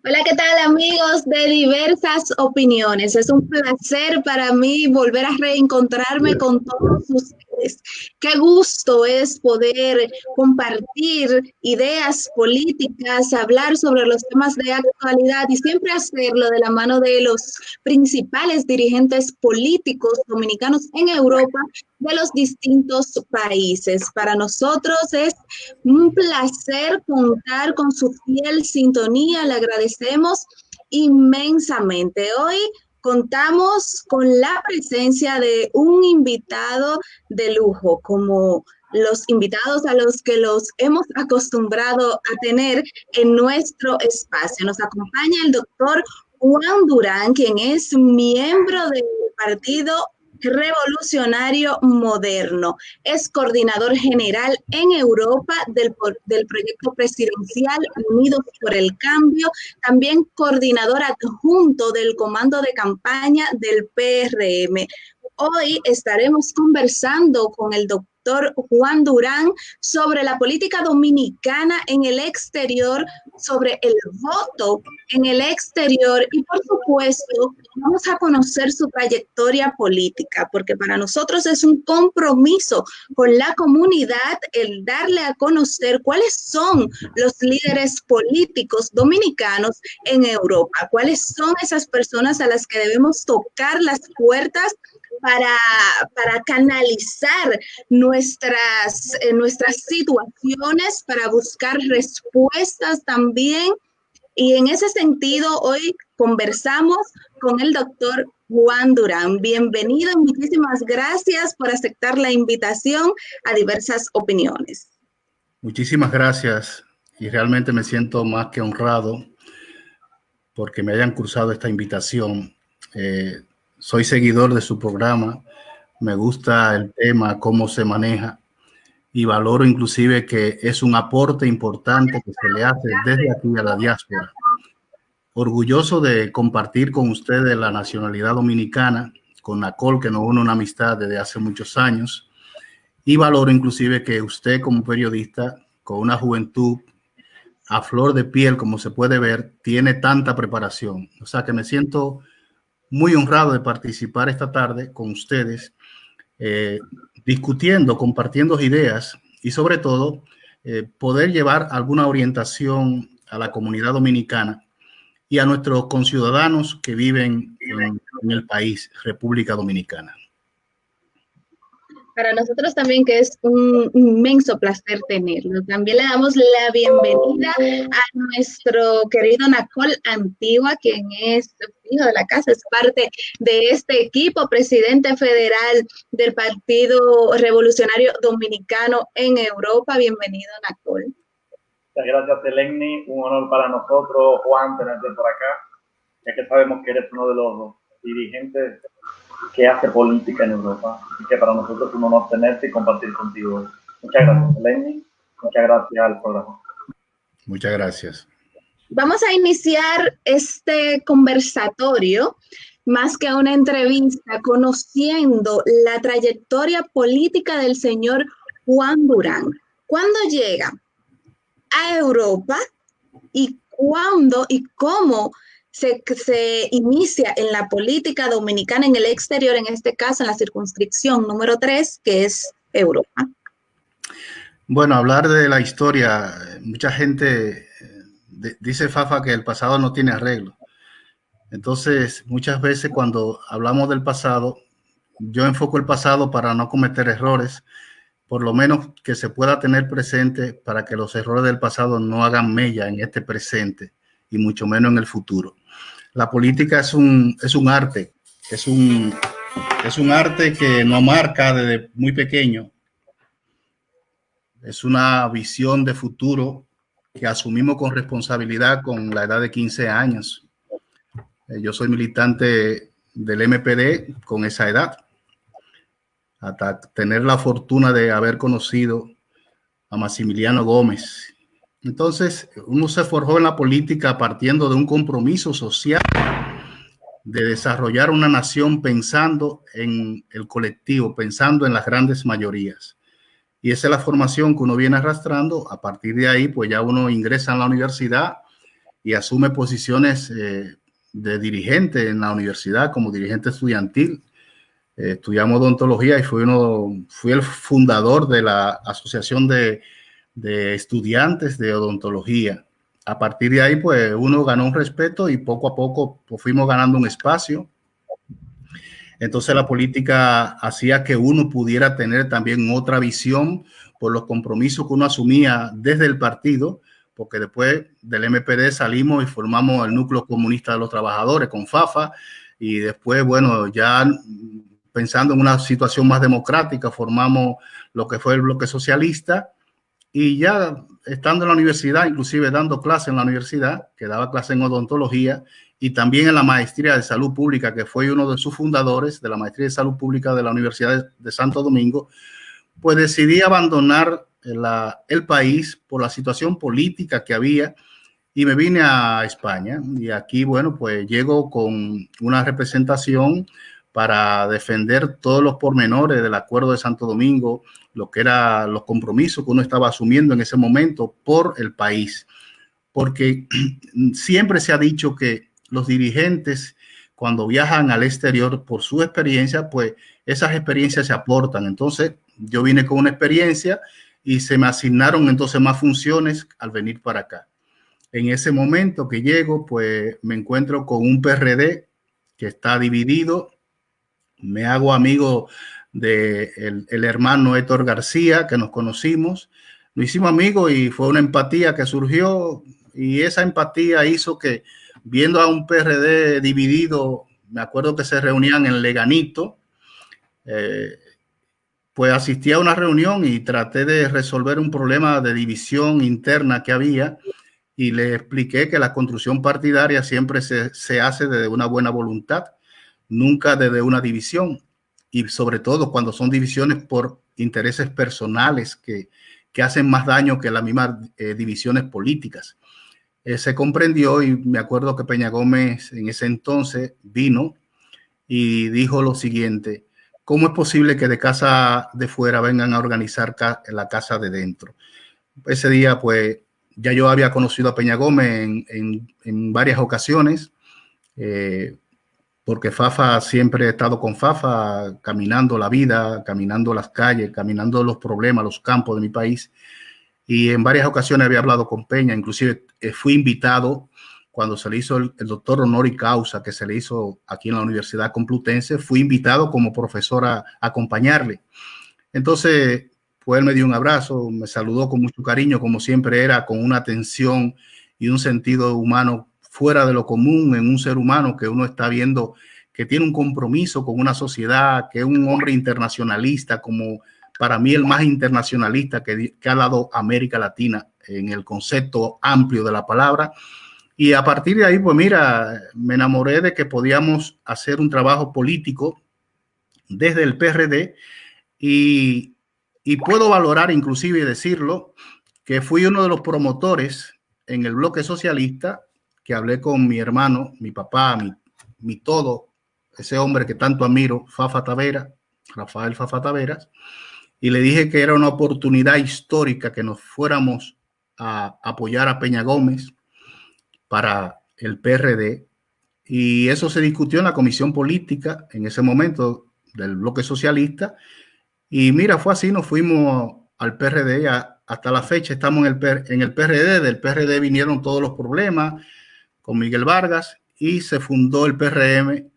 Hola, ¿qué tal amigos de diversas opiniones? Es un placer para mí volver a reencontrarme con todos ustedes. Qué gusto es poder compartir ideas políticas, hablar sobre los temas de actualidad y siempre hacerlo de la mano de los principales dirigentes políticos dominicanos en Europa de los distintos países. Para nosotros es un placer contar con su fiel sintonía, le agradecemos inmensamente. Hoy contamos con la presencia de un invitado de lujo, como los invitados a los que los hemos acostumbrado a tener en nuestro espacio. Nos acompaña el doctor Juan Durán, quien es miembro del Partido Revolucionario Moderno. Es coordinador general en Europa del proyecto presidencial Unidos por el Cambio, también coordinador adjunto del comando de campaña del PRM. Hoy estaremos conversando con el doctor Juan Durán sobre la política dominicana en el exterior, sobre el voto en el exterior y, por supuesto, vamos a conocer su trayectoria política, porque para nosotros es un compromiso con la comunidad el darle a conocer cuáles son los líderes políticos dominicanos en Europa, cuáles son esas personas a las que debemos tocar las puertas para canalizar nuestras situaciones, para buscar respuestas también. Y en ese sentido, hoy conversamos con el doctor Juan Durán. Bienvenido, muchísimas gracias por aceptar la invitación a diversas opiniones. Muchísimas gracias y realmente me siento más que honrado porque me hayan cruzado esta invitación. Soy seguidor de su programa, me gusta el tema, cómo se maneja y valoro inclusive que es un aporte importante que se le hace desde aquí a la diáspora. Orgulloso de compartir con ustedes la nacionalidad dominicana, con NACOL, que nos une una amistad desde hace muchos años, y valoro inclusive que usted como periodista, con una juventud a flor de piel, como se puede ver, tiene tanta preparación. O sea que me siento muy honrado de participar esta tarde con ustedes, discutiendo, compartiendo ideas y sobre todo poder llevar alguna orientación a la comunidad dominicana y a nuestros conciudadanos que viven en el país, República Dominicana. Para nosotros también que es un inmenso placer tenerlo. También le damos la bienvenida a nuestro querido Nacol Antigua, quien es hijo de la casa, es parte de este equipo, presidente federal del Partido Revolucionario Dominicano en Europa. Bienvenido, Nacol. Muchas gracias, Eleni. Un honor para nosotros, Juan, tenerte por acá, ya que sabemos que eres uno de los dirigentes que hace política en Europa y que para nosotros es un honor tenerte y compartir contigo. Muchas gracias, Eleni. Muchas gracias al programa. Muchas gracias. Vamos a iniciar este conversatorio más que una entrevista, conociendo la trayectoria política del señor Juan Durán. ¿Cuándo llega a Europa y cuándo y cómo se inicia en la política dominicana en el exterior, en este caso en la circunscripción número 3, que es Europa? Bueno, hablar de la historia, mucha gente dice Fafa que el pasado no tiene arreglo. Entonces, muchas veces cuando hablamos del pasado, yo enfoco el pasado para no cometer errores, por lo menos que se pueda tener presente para que los errores del pasado no hagan mella en este presente y mucho menos en el futuro. La política es un arte, es un arte que nos marca desde muy pequeño. Es una visión de futuro que asumimos con responsabilidad con la edad de 15 años. Yo soy militante del MPD con esa edad, hasta tener la fortuna de haber conocido a Maximiliano Gómez. Entonces, uno se forjó en la política partiendo de un compromiso social de desarrollar una nación pensando en el colectivo, pensando en las grandes mayorías. Y esa es la formación que uno viene arrastrando. A partir de ahí, pues ya uno ingresa en la universidad y asume posiciones de dirigente en la universidad, como dirigente estudiantil. Estudiamos odontología y fui el fundador de la Asociación de Estudiantes de Odontología. A partir de ahí, pues uno ganó un respeto y poco a poco pues, fuimos ganando un espacio. Entonces la política hacía que uno pudiera tener también otra visión por los compromisos que uno asumía desde el partido, porque después del MPD salimos y formamos el Núcleo Comunista de los Trabajadores con FAFA, y después, bueno, ya pensando en una situación más democrática, formamos lo que fue el Bloque Socialista, y ya estando en la universidad, inclusive dando clases en la universidad, que daba clases en odontología, y también en la maestría de salud pública, que fue uno de sus fundadores de la maestría de salud pública de la Universidad de Santo Domingo, pues decidí abandonar el país por la situación política que había y me vine a España. Y aquí, bueno, pues llego con una representación para defender todos los pormenores del Acuerdo de Santo Domingo, lo que eran los compromisos que uno estaba asumiendo en ese momento por el país. Porque siempre se ha dicho que los dirigentes, cuando viajan al exterior por su experiencia, pues esas experiencias se aportan. Entonces, yo vine con una experiencia y se me asignaron entonces más funciones al venir para acá. En ese momento que llego, pues me encuentro con un PRD que está dividido. Me hago amigo de el hermano Héctor García, que nos conocimos. Nos hicimos amigos y fue una empatía que surgió, y esa empatía hizo que, viendo a un PRD dividido, me acuerdo que se reunían en Leganito, pues asistí a una reunión y traté de resolver un problema de división interna que había, y le expliqué que la construcción partidaria siempre se hace desde una buena voluntad, nunca desde una división, y sobre todo cuando son divisiones por intereses personales que hacen más daño que las mismas divisiones políticas. Se comprendió, y me acuerdo que Peña Gómez en ese entonces vino y dijo lo siguiente: ¿cómo es posible que de casa de fuera vengan a organizar la casa de dentro? Ese día, pues, ya yo había conocido a Peña Gómez en varias ocasiones, porque Fafa, siempre he estado con Fafa, caminando la vida, caminando las calles, caminando los problemas, los campos de mi país. Y en varias ocasiones había hablado con Peña, inclusive fui invitado cuando se le hizo el doctor honoris causa, que se le hizo aquí en la Universidad Complutense, fui invitado como profesor a acompañarle. Entonces, pues él me dio un abrazo, me saludó con mucho cariño, como siempre era, con una atención y un sentido humano fuera de lo común en un ser humano que uno está viendo que tiene un compromiso con una sociedad, que es un hombre internacionalista, como para mí el más internacionalista que ha dado América Latina en el concepto amplio de la palabra. Y a partir de ahí, pues mira, me enamoré de que podíamos hacer un trabajo político desde el PRD, y puedo valorar, inclusive decirlo, que fui uno de los promotores en el Bloque Socialista, que hablé con mi hermano, mi papá, mi todo, ese hombre que tanto admiro, Fafa Taveras, Rafael Fafa Taveras, y le dije que era una oportunidad histórica que nos fuéramos a apoyar a Peña Gómez para el PRD, y eso se discutió en la comisión política en ese momento del Bloque Socialista, y mira, fue así, nos fuimos al PRD, hasta la fecha estamos en el PRD, del PRD vinieron todos los problemas con Miguel Vargas y se fundó el PRM,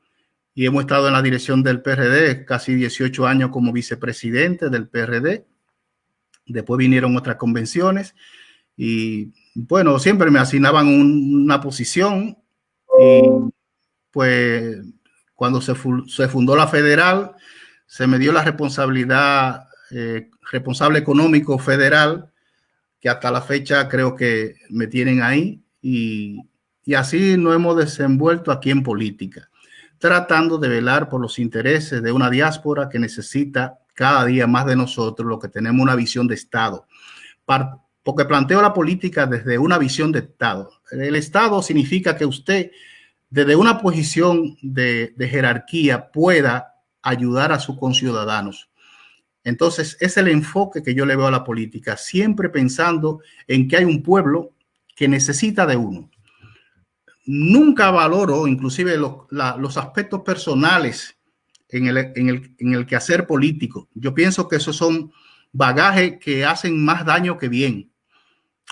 y hemos estado en la dirección del PRD casi 18 años como vicepresidente del PRD. Después vinieron otras convenciones y bueno, siempre me asignaban una posición, y pues cuando se fundó la federal, se me dio la responsabilidad, responsable económico federal, que hasta la fecha creo que me tienen ahí, y así nos hemos desenvuelto aquí en política, tratando de velar por los intereses de una diáspora que necesita cada día más de nosotros, los que tenemos una visión de Estado, porque planteo la política desde una visión de Estado. El Estado significa que usted, desde una posición de jerarquía, pueda ayudar a sus conciudadanos. Entonces, es el enfoque que yo le veo a la política, siempre pensando en que hay un pueblo que necesita de uno. nunca valoro inclusive los aspectos personales en el quehacer político. Yo pienso que esos son bagajes que hacen más daño que bien.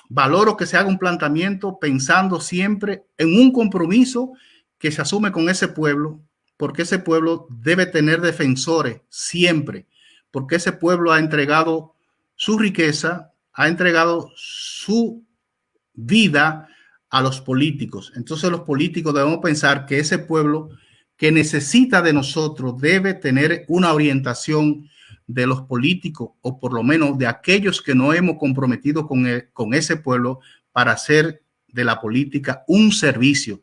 Valoro que se haga un planteamiento pensando siempre en un compromiso que se asume con ese pueblo, porque ese pueblo debe tener defensores siempre, porque ese pueblo ha entregado su riqueza, ha entregado su vida a los políticos. Entonces los políticos debemos pensar que ese pueblo que necesita de nosotros debe tener una orientación de los políticos, o por lo menos de aquellos que no hemos comprometido con ese pueblo, para hacer de la política un servicio.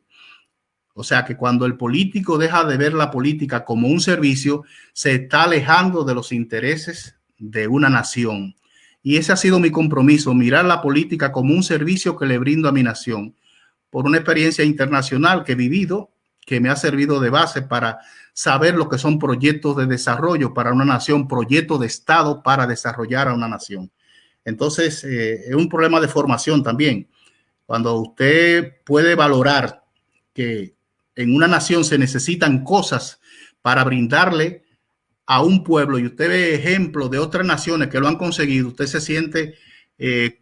O sea que cuando el político deja de ver la política como un servicio, se está alejando de los intereses de una nación. Y ese ha sido mi compromiso, mirar la política como un servicio que le brindo a mi nación, por una experiencia internacional que he vivido, que me ha servido de base para saber lo que son proyectos de desarrollo para una nación, proyectos de Estado para desarrollar a una nación. Entonces, es un problema de formación también. Cuando usted puede valorar que en una nación se necesitan cosas para brindarle a un pueblo, y usted ve ejemplos de otras naciones que lo han conseguido, usted se siente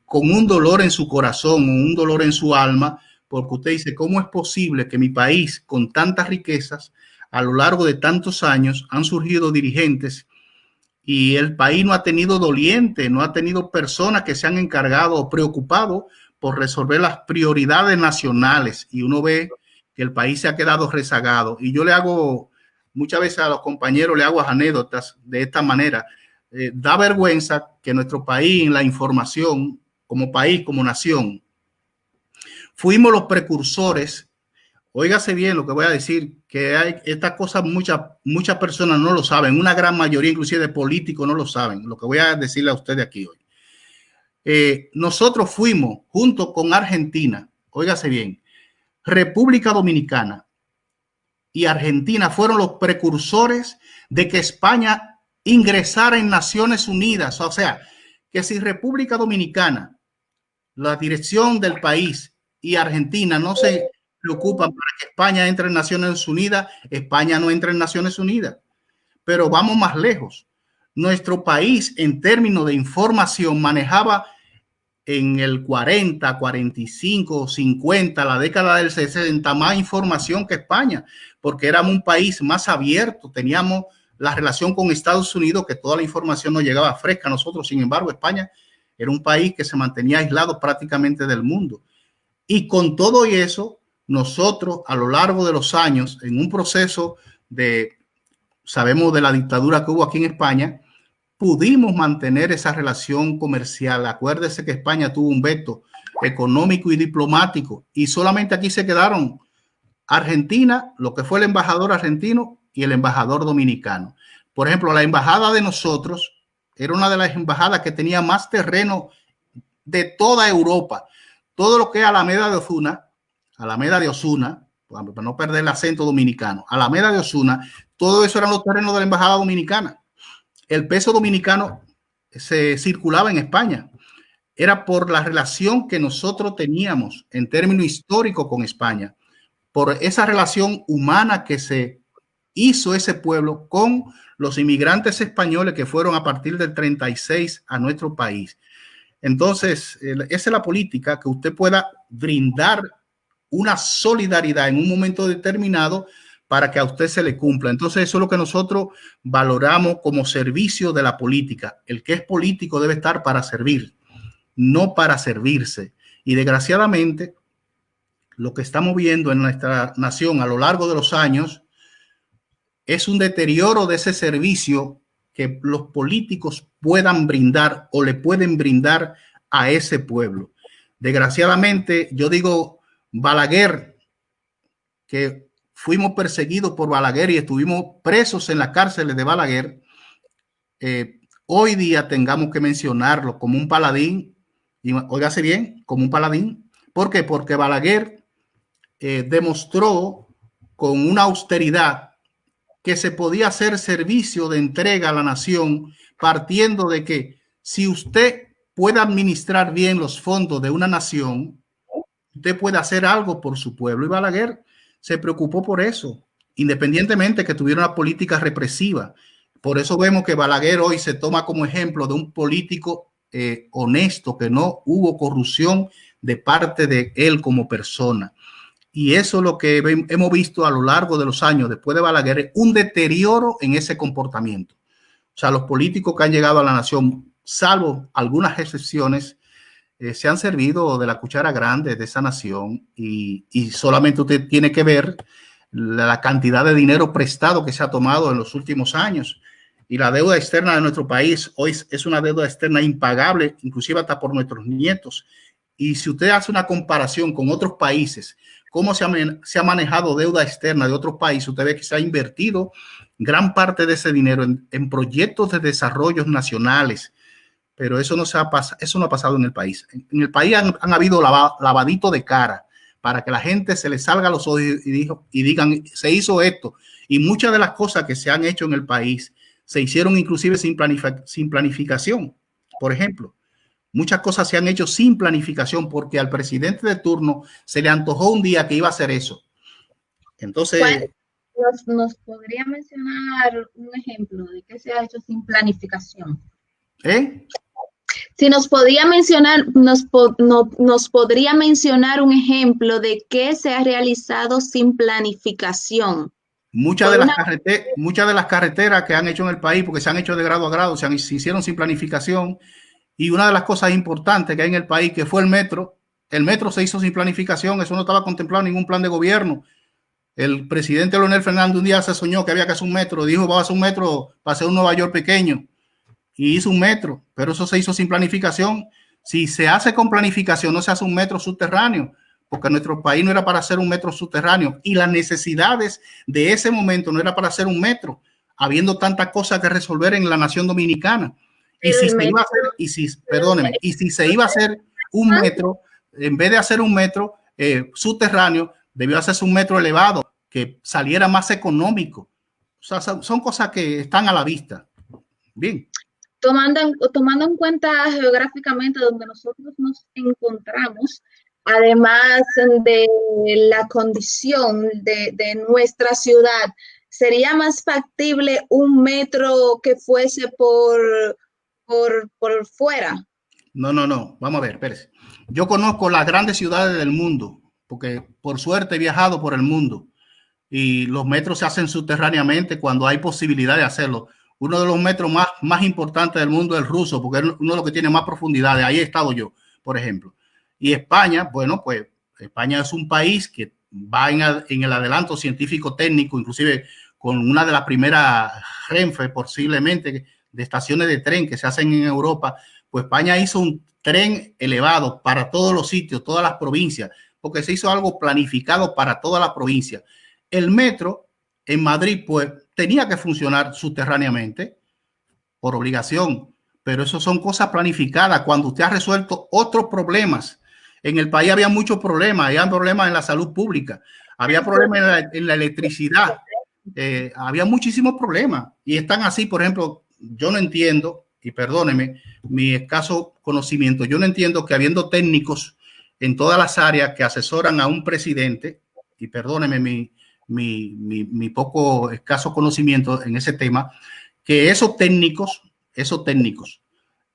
con un dolor en su corazón, un dolor en su alma, porque usted dice, ¿cómo es posible que mi país, con tantas riquezas, a lo largo de tantos años han surgido dirigentes y el país no ha tenido doliente, no ha tenido personas que se han encargado o preocupado por resolver las prioridades nacionales? Y uno ve que el país se ha quedado rezagado. Y yo le hago, muchas veces a los compañeros le hago anécdotas de esta manera. Da vergüenza que nuestro país, en la información, como país, como nación, fuimos los precursores. Óigase bien lo que voy a decir, que hay estas cosas, muchas personas no lo saben, una gran mayoría inclusive de políticos no lo saben, lo que voy a decirle a ustedes aquí hoy. Nosotros fuimos, junto con Argentina, óigase bien, República Dominicana y Argentina fueron los precursores de que España ingresara en Naciones Unidas. O sea, que si República Dominicana, la dirección del país, y Argentina no se preocupan para que España entre en Naciones Unidas, España no entra en Naciones Unidas. Pero vamos más lejos. Nuestro país, en términos de información, manejaba en el 40, 45, 50, la década del 60, más información que España, porque éramos un país más abierto, teníamos la relación con Estados Unidos, que toda la información nos llegaba fresca a nosotros. Sin embargo, España era un país que se mantenía aislado prácticamente del mundo. Y con todo y eso, nosotros a lo largo de los años, en un proceso sabemos de la dictadura que hubo aquí en España, pudimos mantener esa relación comercial. Acuérdese que España tuvo un veto económico y diplomático, y solamente aquí se quedaron Argentina, lo que fue el embajador argentino y el embajador dominicano. Por ejemplo, la embajada de nosotros era una de las embajadas que tenía más terreno de toda Europa. Todo lo que es Alameda de Osuna, para no perder el acento dominicano, Alameda de Osuna, todo eso eran los terrenos de la embajada dominicana. El peso dominicano se circulaba en España. Era por la relación que nosotros teníamos en términos históricos con España, por esa relación humana que se hizo ese pueblo con los inmigrantes españoles que fueron a partir del 36 a nuestro país. Entonces, esa es la política, que usted pueda brindar una solidaridad en un momento determinado para que a usted se le cumpla. Entonces, eso es lo que nosotros valoramos como servicio de la política. El que es político debe estar para servir, no para servirse. Y desgraciadamente, lo que estamos viendo en nuestra nación a lo largo de los años es un deterioro de ese servicio que los políticos puedan brindar o le pueden brindar a ese pueblo. Desgraciadamente, yo digo, Balaguer, que fuimos perseguidos por Balaguer y estuvimos presos en las cárceles de Balaguer, hoy día tengamos que mencionarlo como un paladín, y óigase bien, como un paladín. ¿Por qué? Porque Balaguer demostró con una austeridad que se podía hacer servicio de entrega a la nación, partiendo de que si usted puede administrar bien los fondos de una nación, usted puede hacer algo por su pueblo. Y Balaguer se preocupó por eso, independientemente que tuviera una política represiva. Por eso vemos que Balaguer hoy se toma como ejemplo de un político honesto, que no hubo corrupción de parte de él como persona. Y eso es lo que hemos visto a lo largo de los años después de Balaguer, un deterioro en ese comportamiento. O sea, los políticos que han llegado a la nación, salvo algunas excepciones, se han servido de la cuchara grande de esa nación y solamente usted tiene que ver la cantidad de dinero prestado que se ha tomado en los últimos años. Y la deuda externa de nuestro país hoy es una deuda externa impagable, inclusive hasta por nuestros nietos. Y si usted hace una comparación con otros países, cómo se ha manejado deuda externa de otros países, usted ve que se ha invertido gran parte de ese dinero en proyectos de desarrollo nacionales, pero eso no ha pasado en el país. En el país han habido lavadito de cara para que la gente se le salga a los ojos y digan, se hizo esto. Y muchas de las cosas que se han hecho en el país se hicieron inclusive sin planificación. Por ejemplo, muchas cosas se han hecho sin planificación porque al presidente de turno se le antojó un día que iba a hacer eso. Entonces, ¿nos podría mencionar un ejemplo de qué se ha hecho sin planificación? Si nos podría mencionar, nos podría mencionar un ejemplo de qué se ha realizado sin planificación. Muchas de las carreteras que han hecho en el país, porque se han hecho de grado a grado, se hicieron sin planificación. Y una de las cosas importantes que hay en el país, que fue el metro se hizo sin planificación, eso no estaba contemplado en ningún plan de gobierno. El presidente Leonel Fernández un día se soñó que había que hacer un metro, dijo, vamos a hacer un metro para hacer un Nueva York pequeño, y hizo un metro, pero eso se hizo sin planificación. Si se hace con planificación, no se hace un metro subterráneo, porque nuestro país no era para hacer un metro subterráneo, y las necesidades de ese momento no era para hacer un metro, habiendo tantas cosas que resolver en la nación dominicana. Y si se iba a hacer, y si se iba a hacer un metro, en vez de hacer un metro subterráneo, debió hacerse un metro elevado que saliera más económico. O sea, son cosas que están a la vista. Bien. Tomando en cuenta geográficamente donde nosotros nos encontramos, además de la condición de nuestra ciudad, ¿sería más factible un metro que fuese por fuera? No. Vamos a ver, espérese. Yo conozco las grandes ciudades del mundo, porque por suerte he viajado por el mundo y los metros se hacen subterráneamente cuando hay posibilidad de hacerlo. Uno de los metros más importantes del mundo es el ruso, porque es uno de los que tiene más profundidades. Ahí he estado yo, por ejemplo. Y España, bueno, pues España es un país que va en el adelanto científico técnico, inclusive con una de las primeras Renfe, posiblemente, de estaciones de tren que se hacen en Europa. Pues España hizo un tren elevado para todos los sitios, todas las provincias, porque se hizo algo planificado para toda la provincia. El metro en Madrid, pues, tenía que funcionar subterráneamente por obligación, pero eso son cosas planificadas cuando usted ha resuelto otros problemas. En el país había muchos problemas, había problemas en la salud pública, había problemas en la electricidad, había muchísimos problemas y están así. Por ejemplo, yo no entiendo, y perdóneme mi escaso conocimiento, yo no entiendo que habiendo técnicos en todas las áreas que asesoran a un presidente, y perdóneme mi poco escaso conocimiento en ese tema, que esos técnicos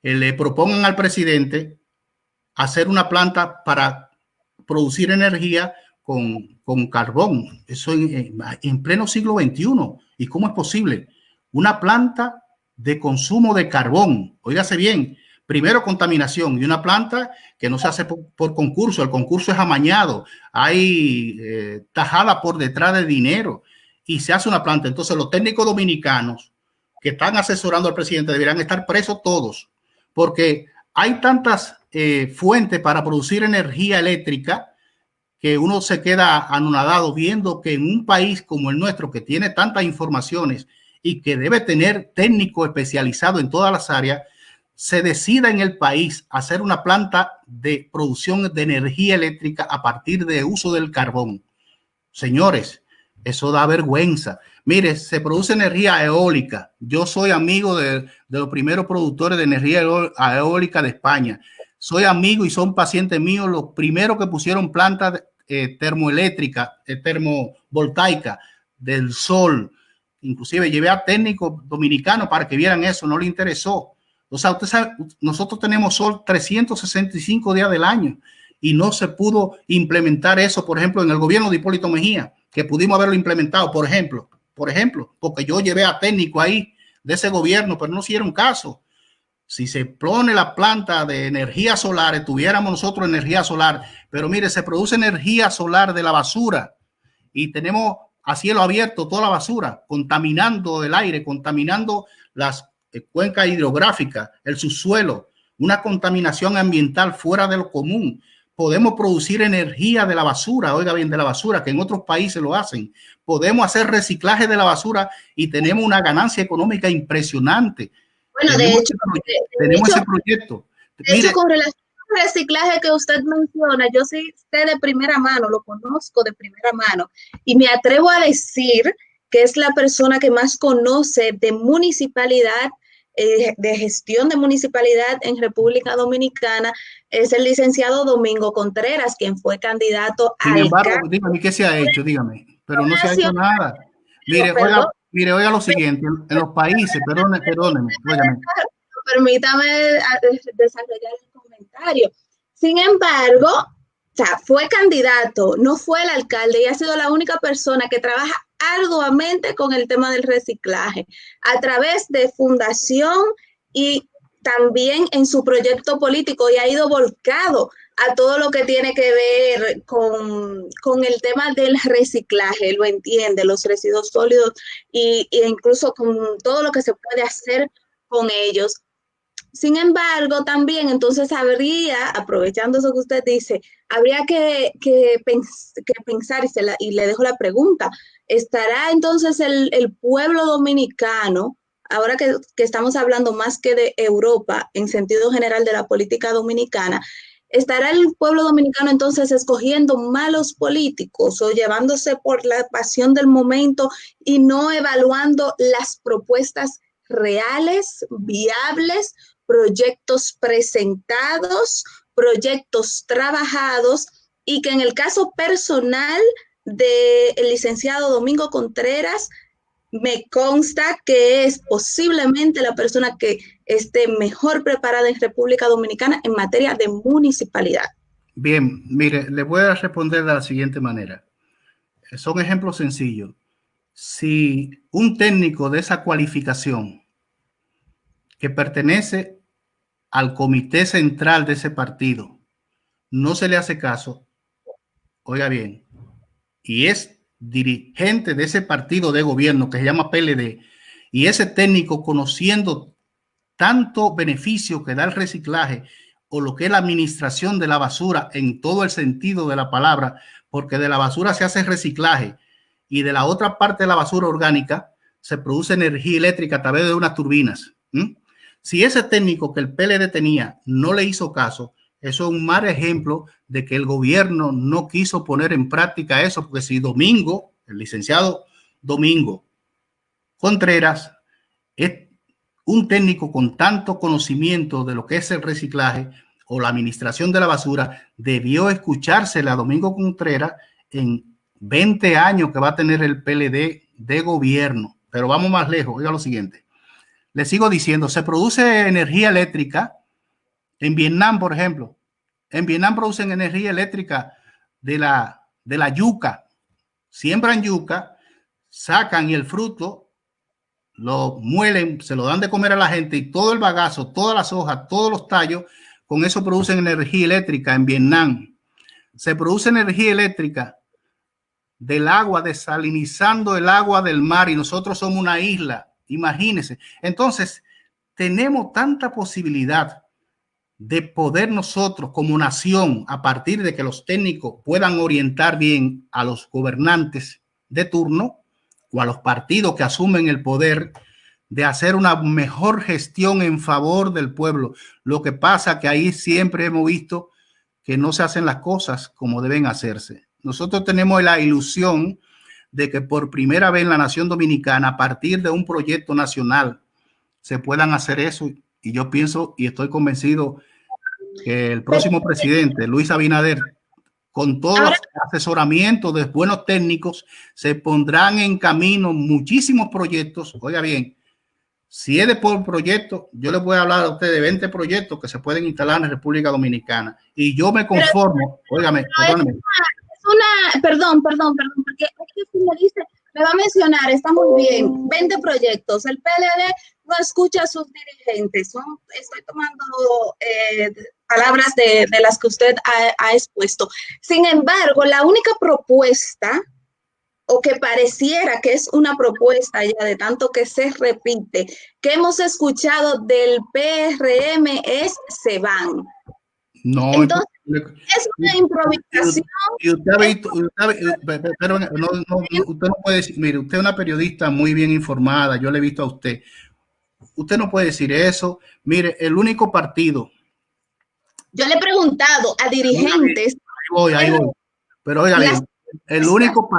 le propongan al presidente hacer una planta para producir energía con carbón. Eso en pleno siglo XXI. ¿Y cómo es posible? Una planta de consumo de carbón. Óigase bien, primero contaminación, y una planta que no se hace por concurso. El concurso es amañado, hay tajada por detrás de dinero y se hace una planta. Entonces los técnicos dominicanos que están asesorando al presidente deberían estar presos todos, porque hay tantas fuentes para producir energía eléctrica que uno se queda anonadado viendo que en un país como el nuestro, que tiene tantas informaciones y que debe tener técnicos especializados en todas las áreas, se decida en el país hacer una planta de producción de energía eléctrica a partir de uso del carbón. Señores, eso da vergüenza. Mire, se produce energía eólica. Yo soy amigo de los primeros productores de energía eólica de España. soy amigo y son pacientes míos los primeros que pusieron plantas termoeléctricas, termovoltaicas del sol. Inclusive llevé a técnicos dominicanos para que vieran eso, no le interesó. O sea, usted sabe, nosotros tenemos sol 365 días del año y no se pudo implementar eso, por ejemplo, en el gobierno de Hipólito Mejía, que pudimos haberlo implementado, por ejemplo, porque yo llevé a técnicos ahí de ese gobierno, pero no hicieron caso. Si se pone la planta de energía solar, tuviéramos nosotros energía solar, pero mire, se produce energía solar de la basura y tenemos a cielo abierto toda la basura, contaminando el aire, contaminando las cuencas hidrográficas, el subsuelo, una contaminación ambiental fuera de lo común. Podemos producir energía de la basura, oiga bien, de la basura, que en otros países lo hacen. Podemos hacer reciclaje de la basura y tenemos una ganancia económica impresionante. Bueno, tenemos ese proyecto. De hecho, con relación al reciclaje que usted menciona, yo sí sé de primera mano, lo conozco de primera mano, y me atrevo a decir que es la persona que más conoce de municipalidad, de gestión de municipalidad en República Dominicana, es el licenciado Domingo Contreras, quien fue candidato a alcalde. Sin embargo, dígame qué se ha hecho, dígame, pero no se ha hecho nada. Mire, oiga lo siguiente, en los países, perdóneme. Permítame desarrollar el comentario. Sin embargo, o sea, fue candidato, no fue el alcalde y ha sido la única persona que trabaja arduamente con el tema del reciclaje a través de fundación y también en su proyecto político, y ha ido volcado a todo lo que tiene que ver con el tema del reciclaje, lo entiende, los residuos sólidos e incluso con todo lo que se puede hacer con ellos. Sin embargo, también entonces habría, aprovechando eso que usted dice, habría que pensar, y le dejo la pregunta, ¿estará entonces el pueblo dominicano, ahora que estamos hablando más que de Europa, en sentido general de la política dominicana, ¿estará el pueblo dominicano entonces escogiendo malos políticos o llevándose por la pasión del momento y no evaluando las propuestas reales, viables, proyectos presentados, proyectos trabajados, y que en el caso personal del licenciado Domingo Contreras, me consta que es posiblemente la persona que esté mejor preparada en República Dominicana en materia de municipalidad? Bien, mire, le voy a responder de la siguiente manera. Son ejemplos sencillos. Si un técnico de esa cualificación que pertenece al comité central de ese partido no se le hace caso, oiga bien, y es dirigente de ese partido de gobierno que se llama PLD, y ese técnico, conociendo tanto beneficio que da el reciclaje o lo que es la administración de la basura en todo el sentido de la palabra, porque de la basura se hace reciclaje y de la otra parte de la basura orgánica se produce energía eléctrica a través de unas turbinas. Si ese técnico que el PLD tenía no le hizo caso, eso es un mal ejemplo de que el gobierno no quiso poner en práctica eso, porque si Domingo, el licenciado Domingo Contreras, es un técnico con tanto conocimiento de lo que es el reciclaje o la administración de la basura, debió escuchársela a Domingo Contreras en 20 años que va a tener el PLD de gobierno. Pero vamos más lejos, oiga lo siguiente. Le sigo diciendo, se produce energía eléctrica en Vietnam, por ejemplo. En Vietnam producen energía eléctrica de la yuca. Siembran yuca, sacan y el fruto lo muelen, se lo dan de comer a la gente y todo el bagazo, todas las hojas, todos los tallos, con eso producen energía eléctrica en Vietnam. Se produce energía eléctrica del agua, desalinizando el agua del mar, y nosotros somos una isla. Imagínense. Entonces, tenemos tanta posibilidad de poder nosotros como nación, a partir de que los técnicos puedan orientar bien a los gobernantes de turno o a los partidos que asumen el poder, de hacer una mejor gestión en favor del pueblo. Lo que pasa que ahí siempre hemos visto que no se hacen las cosas como deben hacerse. Nosotros tenemos la ilusión de que por primera vez en la nación dominicana, a partir de un proyecto nacional, se puedan hacer eso. Y yo pienso y estoy convencido que el próximo presidente, Luis Abinader, con todos los asesoramientos de buenos técnicos, se pondrán en camino muchísimos proyectos. Oiga bien, si es de por proyecto, yo les voy a hablar a ustedes de 20 proyectos que se pueden instalar en República Dominicana. Y yo me conformo, óigame, perdóneme. Perdón, porque si me dice, me va a mencionar, está muy bien, 20 proyectos. El PLD no escucha a sus dirigentes. Estoy tomando palabras de las que usted ha expuesto. Sin embargo, la única propuesta, o que pareciera que es una propuesta ya de tanto que se repite, que hemos escuchado del PRM es se van. No, entonces, es una improvisación. Pero usted no puede decir, mire, usted es una periodista muy bien informada, yo le he visto a usted. Usted no puede decir eso. Mire, el único partido. Yo le he preguntado a dirigentes. Ahí voy. Pero oiga bien, el único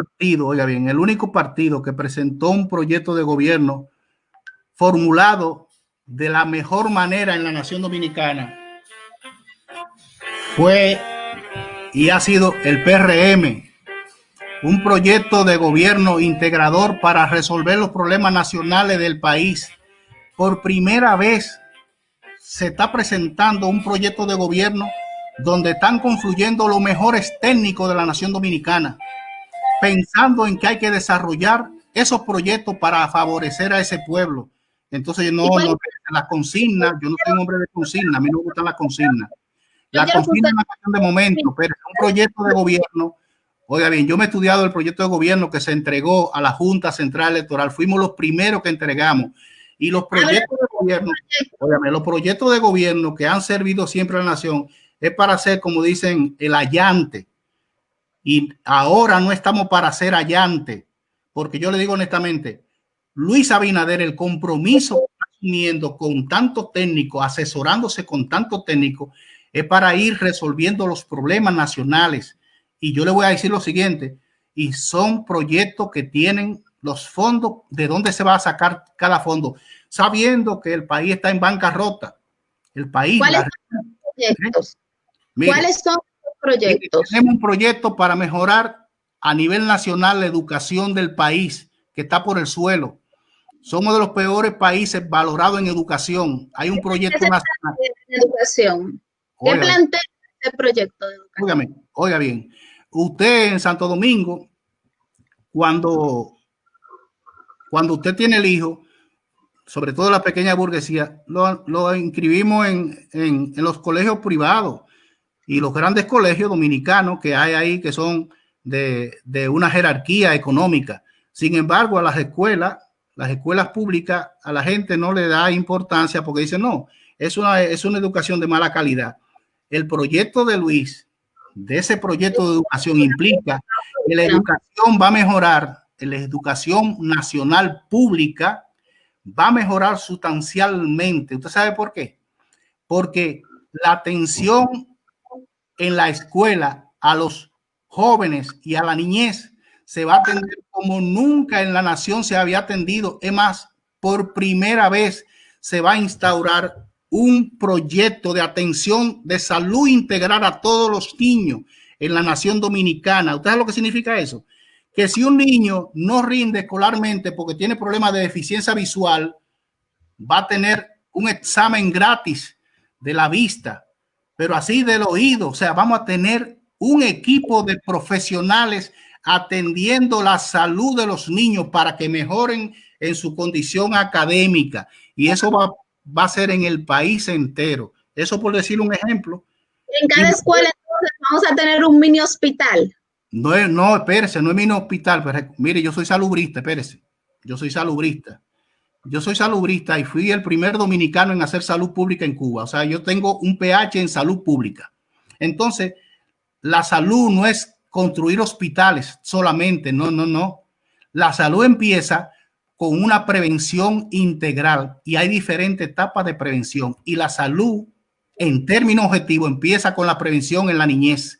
partido que presentó un proyecto de gobierno formulado de la mejor manera en la nación dominicana fue y ha sido el PRM, un proyecto de gobierno integrador para resolver los problemas nacionales del país. Por primera vez se está presentando un proyecto de gobierno donde están confluyendo los mejores técnicos de la nación dominicana, pensando en que hay que desarrollar esos proyectos para favorecer a ese pueblo. Entonces, la consigna, yo no soy un hombre de consigna, a mí no me gustan las consignas. La consigna es una cuestión de momento, pero es un proyecto de gobierno. Oiga bien, yo me he estudiado el proyecto de gobierno que se entregó a la Junta Central Electoral. Fuimos los primeros que entregamos. Y los proyectos de gobierno, óigame, los proyectos de gobierno que han servido siempre a la nación es para ser, como dicen, el allante. Y ahora no estamos para ser allante, porque yo le digo honestamente, Luis Abinader, el compromiso que está asumiendo con tantos técnicos, asesorándose con tantos técnicos, es para ir resolviendo los problemas nacionales. Y yo le voy a decir lo siguiente, y son proyectos que tienen los fondos, de dónde se va a sacar cada fondo, sabiendo que el país está en bancarrota. El país. ¿Cuáles son los proyectos? Mire, ¿cuáles son los proyectos? Tenemos un proyecto para mejorar a nivel nacional la educación del país, que está por el suelo. Somos de los peores países valorados en educación. Hay un proyecto nacional de educación. ¿Qué plantea este proyecto de educación? Oiga bien, usted en Santo Domingo, cuando usted tiene el hijo, sobre todo la pequeña burguesía, lo inscribimos en los colegios privados y los grandes colegios dominicanos que hay ahí, que son de una jerarquía económica. Sin embargo, a las escuelas públicas, a la gente no le da importancia porque dice, no, es una educación de mala calidad. El proyecto de Luis, de ese proyecto de educación, implica que la educación va a mejorar, la educación nacional pública va a mejorar sustancialmente. ¿Usted sabe por qué? Porque la atención en la escuela a los jóvenes y a la niñez se va a atender como nunca en la nación se había atendido. Es más, por primera vez se va a instaurar un proyecto de atención de salud integral a todos los niños en la nación dominicana. ¿Usted sabe lo que significa eso? Que si un niño no rinde escolarmente porque tiene problemas de deficiencia visual, va a tener un examen gratis de la vista, pero así del oído. O sea, vamos a tener un equipo de profesionales atendiendo la salud de los niños para que mejoren en su condición académica. Y eso va a ser en el país entero. Eso por decir un ejemplo. En cada escuela entonces vamos a tener un mini hospital. No, espérese, no es mini hospital. Pero, mire, yo soy salubrista, espérese. Yo soy salubrista y fui el primer dominicano en hacer salud pública en Cuba. O sea, yo tengo un PH en salud pública. Entonces, la salud no es construir hospitales solamente. No. La salud empieza con una prevención integral y hay diferentes etapas de prevención. Y la salud, en términos objetivos, empieza con la prevención en la niñez.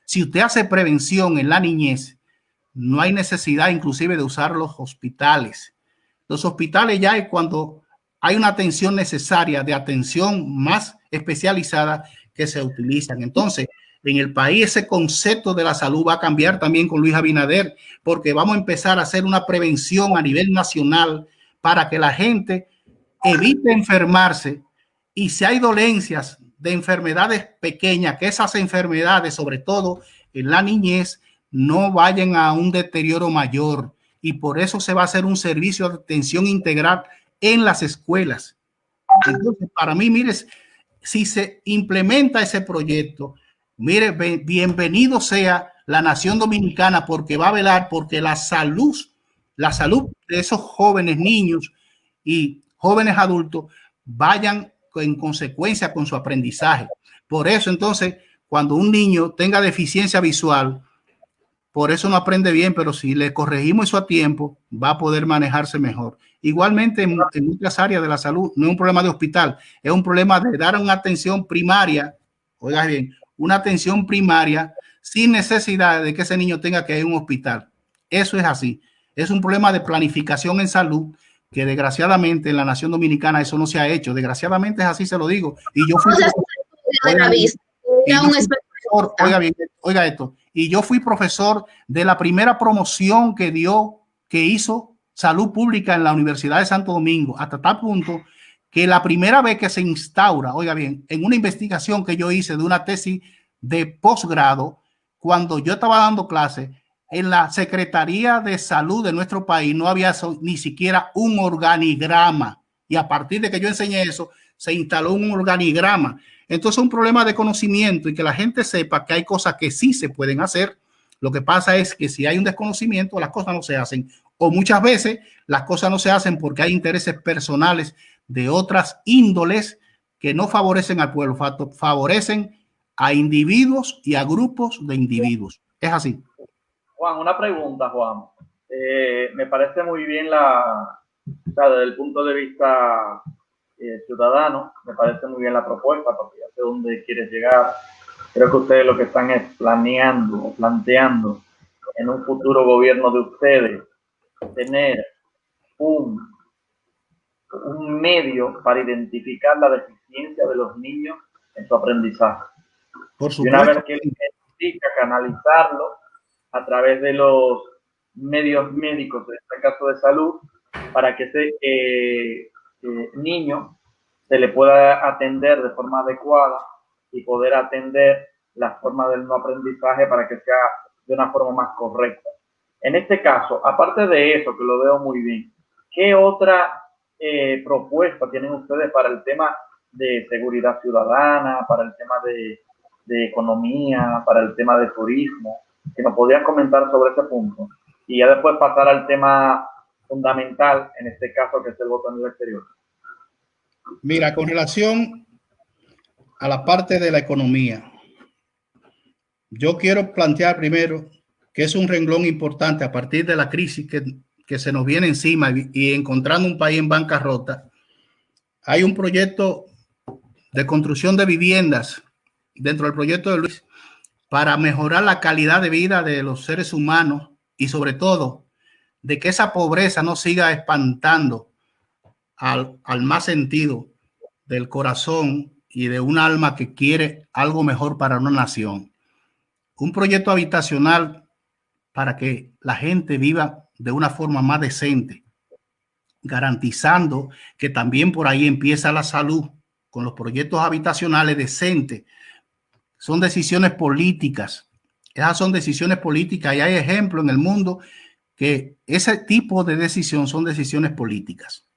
Si usted hace prevención en la niñez, no hay necesidad inclusive de usar los hospitales. Los hospitales ya es cuando hay una atención necesaria de atención más especializada que se utilizan. Entonces, en el país ese concepto de la salud va a cambiar también con Luis Abinader, porque vamos a empezar a hacer una prevención a nivel nacional para que la gente evite enfermarse, y si hay dolencias de enfermedades pequeñas, que esas enfermedades, sobre todo en la niñez, no vayan a un deterioro mayor, y por eso se va a hacer un servicio de atención integral en las escuelas. Entonces, para mí, mire, si se implementa ese proyecto, mire, bienvenido sea la nación dominicana, porque va a velar porque la salud de esos jóvenes niños y jóvenes adultos vayan en consecuencia con su aprendizaje. Por eso, entonces, cuando un niño tenga deficiencia visual, por eso no aprende bien, pero si le corregimos eso a tiempo, va a poder manejarse mejor. Igualmente, en muchas áreas de la salud, no es un problema de hospital, es un problema de dar una atención primaria, oiga bien, una atención primaria sin necesidad de que ese niño tenga que ir a un hospital. Eso es así. Es un problema de planificación en salud que desgraciadamente en la nación dominicana eso no se ha hecho. Desgraciadamente es así, se lo digo. Y yo fui oiga esto, y yo fui profesor de la primera promoción que hizo Salud Pública en la Universidad de Santo Domingo, hasta tal punto que la primera vez que se instaura, oiga bien, en una investigación que yo hice de una tesis de posgrado, cuando yo estaba dando clases, en la Secretaría de Salud de nuestro país no había ni siquiera un organigrama, y a partir de que yo enseñé eso, se instaló un organigrama. Entonces, un problema de conocimiento y que la gente sepa que hay cosas que sí se pueden hacer. Lo que pasa es que si hay un desconocimiento, las cosas no se hacen, o muchas veces las cosas no se hacen porque hay intereses personales de otras índoles que no favorecen al pueblo, favorecen a individuos y a grupos de individuos. Es así. Juan, una pregunta, Juan. Me parece muy bien desde el punto de vista ciudadano, me parece muy bien la propuesta, porque ya sé dónde quieres llegar. Creo que ustedes lo que están es planeando o planteando en un futuro gobierno de ustedes tener un medio para identificar la deficiencia de los niños en su aprendizaje. Por supuesto. Y una vez que él identifica, canalizarlo a través de los medios médicos, en este caso de salud, para que ese niño se le pueda atender de forma adecuada y poder atender la forma del no aprendizaje para que sea de una forma más correcta. En este caso, aparte de eso, que lo veo muy bien, ¿qué otra propuesta tienen ustedes para el tema de seguridad ciudadana, para el tema de economía, para el tema de turismo? Que nos podrían comentar sobre ese punto. Y ya después pasar al tema fundamental, en este caso, que es el voto en el exterior. Mira, con relación a la parte de la economía, yo quiero plantear primero que es un renglón importante a partir de la crisis que se nos viene encima y encontrando un país en bancarrota. Hay un proyecto de construcción de viviendas dentro del proyecto de Luis para mejorar la calidad de vida de los seres humanos y sobre todo de que esa pobreza no siga espantando al más sentido del corazón y de un alma que quiere algo mejor para una nación. Un proyecto habitacional para que la gente viva de una forma más decente, garantizando que también por ahí empieza la salud con los proyectos habitacionales decentes. Son decisiones políticas. Esas son decisiones políticas y hay ejemplos en el mundo que ese tipo de decisión son decisiones políticas.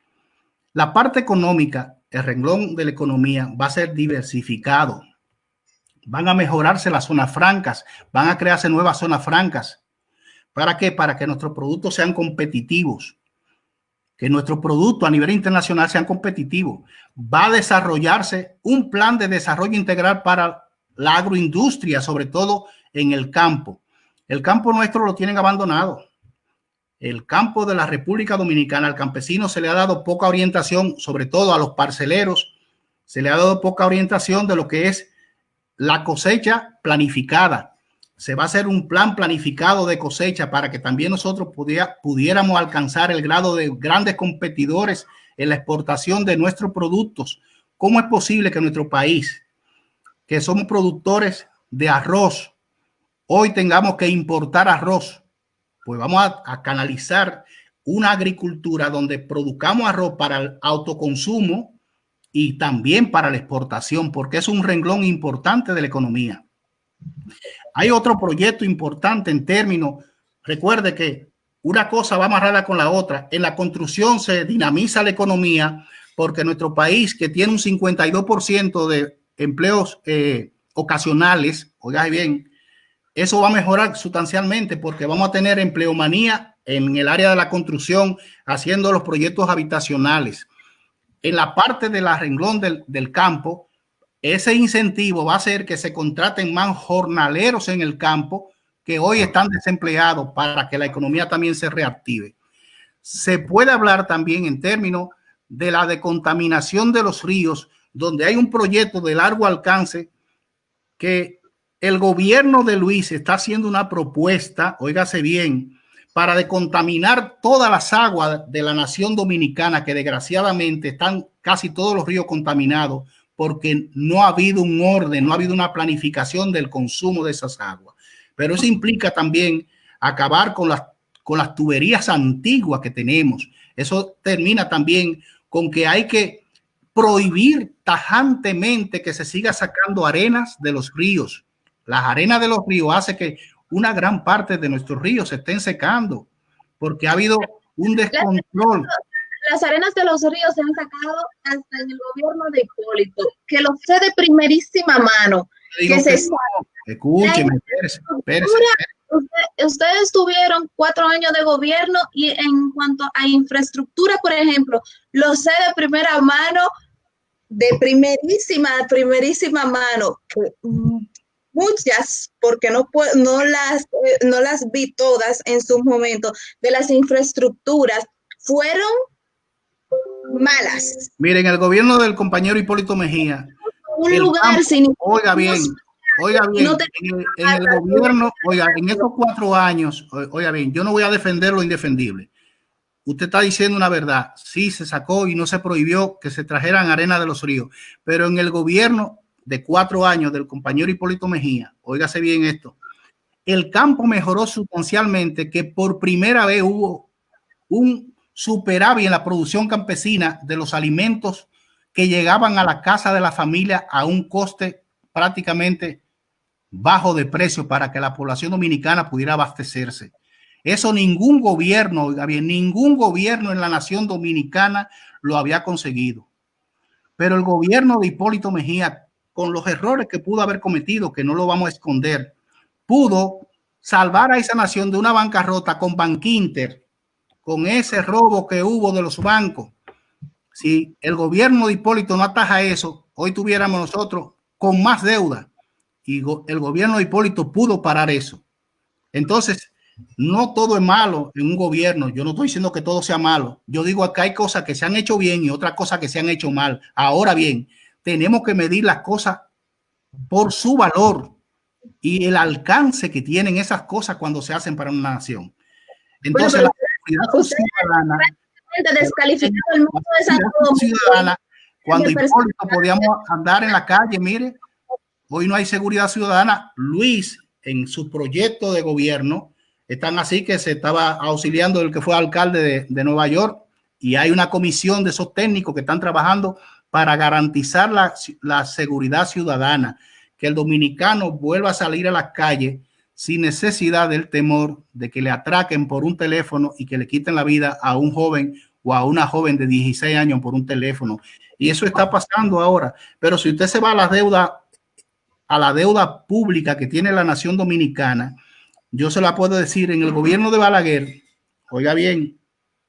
La parte económica, el renglón de la economía va a ser diversificado. Van a mejorarse las zonas francas, van a crearse nuevas zonas francas. ¿Para qué? Para que nuestros productos sean competitivos, que nuestros productos a nivel internacional sean competitivos. Va a desarrollarse un plan de desarrollo integral para la agroindustria, sobre todo en el campo. El campo nuestro lo tienen abandonado. El campo de la República Dominicana, al campesino se le ha dado poca orientación, sobre todo a los parceleros, se le ha dado poca orientación de lo que es la cosecha planificada. Se va a hacer un plan planificado de cosecha para que también nosotros pudiéramos alcanzar el grado de grandes competidores en la exportación de nuestros productos. ¿Cómo es posible que nuestro país que somos productores de arroz, hoy tengamos que importar arroz, pues vamos a canalizar una agricultura donde produzcamos arroz para el autoconsumo y también para la exportación, porque es un renglón importante de la economía. Hay otro proyecto importante en términos, recuerde que una cosa va amarrada con la otra. En la construcción se dinamiza la economía porque nuestro país, que tiene un 52% de empleos ocasionales, oiga bien, eso va a mejorar sustancialmente porque vamos a tener empleomanía en el área de la construcción, haciendo los proyectos habitacionales. En la parte del renglón del campo, ese incentivo va a hacer que se contraten más jornaleros en el campo que hoy están desempleados para que la economía también se reactive. Se puede hablar también en términos de la decontaminación de los ríos, donde hay un proyecto de largo alcance que el gobierno de Luis está haciendo una propuesta, óigase bien, para decontaminar todas las aguas de la nación dominicana, que desgraciadamente están casi todos los ríos contaminados porque no ha habido un orden, no ha habido una planificación del consumo de esas aguas. Pero eso implica también acabar con las tuberías antiguas que tenemos. Eso termina también con que hay que prohibir tajantemente que se siga sacando arenas de los ríos. Las arenas de los ríos hacen que una gran parte de nuestros ríos se estén secando porque ha habido un descontrol. Las arenas de los ríos se han sacado hasta en el gobierno de Hipólito, que lo sé de primerísima mano. Escúcheme, espérese. Ustedes tuvieron 4 años de gobierno y en cuanto a infraestructura, por ejemplo, lo sé de primera mano, de primerísima mano. Muchas, porque no las vi todas en su momento, de las infraestructuras fueron malas. Miren, el gobierno del compañero Hipólito Mejía, un lugar sin... Oiga bien, no en el gobierno, oiga, en estos 4 años, oiga bien, yo no voy a defender lo indefendible. Usted está diciendo una verdad. Sí, se sacó y no se prohibió que se trajeran arena de los ríos, pero en el gobierno de 4 años del compañero Hipólito Mejía, óigase bien esto, el campo mejoró sustancialmente, que por primera vez hubo un superávit en la producción campesina de los alimentos que llegaban a la casa de la familia a un coste prácticamente bajo de precio para que la población dominicana pudiera abastecerse. Eso ningún gobierno, oiga bien, ningún gobierno en la nación dominicana lo había conseguido. Pero el gobierno de Hipólito Mejía, con los errores que pudo haber cometido, que no lo vamos a esconder, pudo salvar a esa nación de una bancarrota con Bankinter, con ese robo que hubo de los bancos. Si el gobierno de Hipólito no ataja eso, hoy tuviéramos nosotros con más deuda, y el gobierno de Hipólito pudo parar eso. Entonces, no todo es malo en un gobierno. Yo no estoy diciendo que todo sea malo. Yo digo que hay cosas que se han hecho bien y otras cosas que se han hecho mal. Ahora bien, tenemos que medir las cosas por su valor y el alcance que tienen esas cosas cuando se hacen para una nación. Entonces, la seguridad ciudadana, descalificado el mundo de Santo Domingo. Cuando Hipólito podíamos andar en la calle, mire, hoy no hay seguridad ciudadana. Luis, en su proyecto de gobierno, están así que se estaba auxiliando del que fue alcalde de Nueva York, y hay una comisión de esos técnicos que están trabajando para garantizar la seguridad ciudadana, que el dominicano vuelva a salir a las calles sin necesidad del temor de que le atraquen por un teléfono y que le quiten la vida a un joven o a una joven de 16 años por un teléfono. Y eso está pasando ahora. Pero si usted se va a la deuda pública que tiene la nación dominicana, yo se la puedo decir, en el gobierno de Balaguer, oiga bien,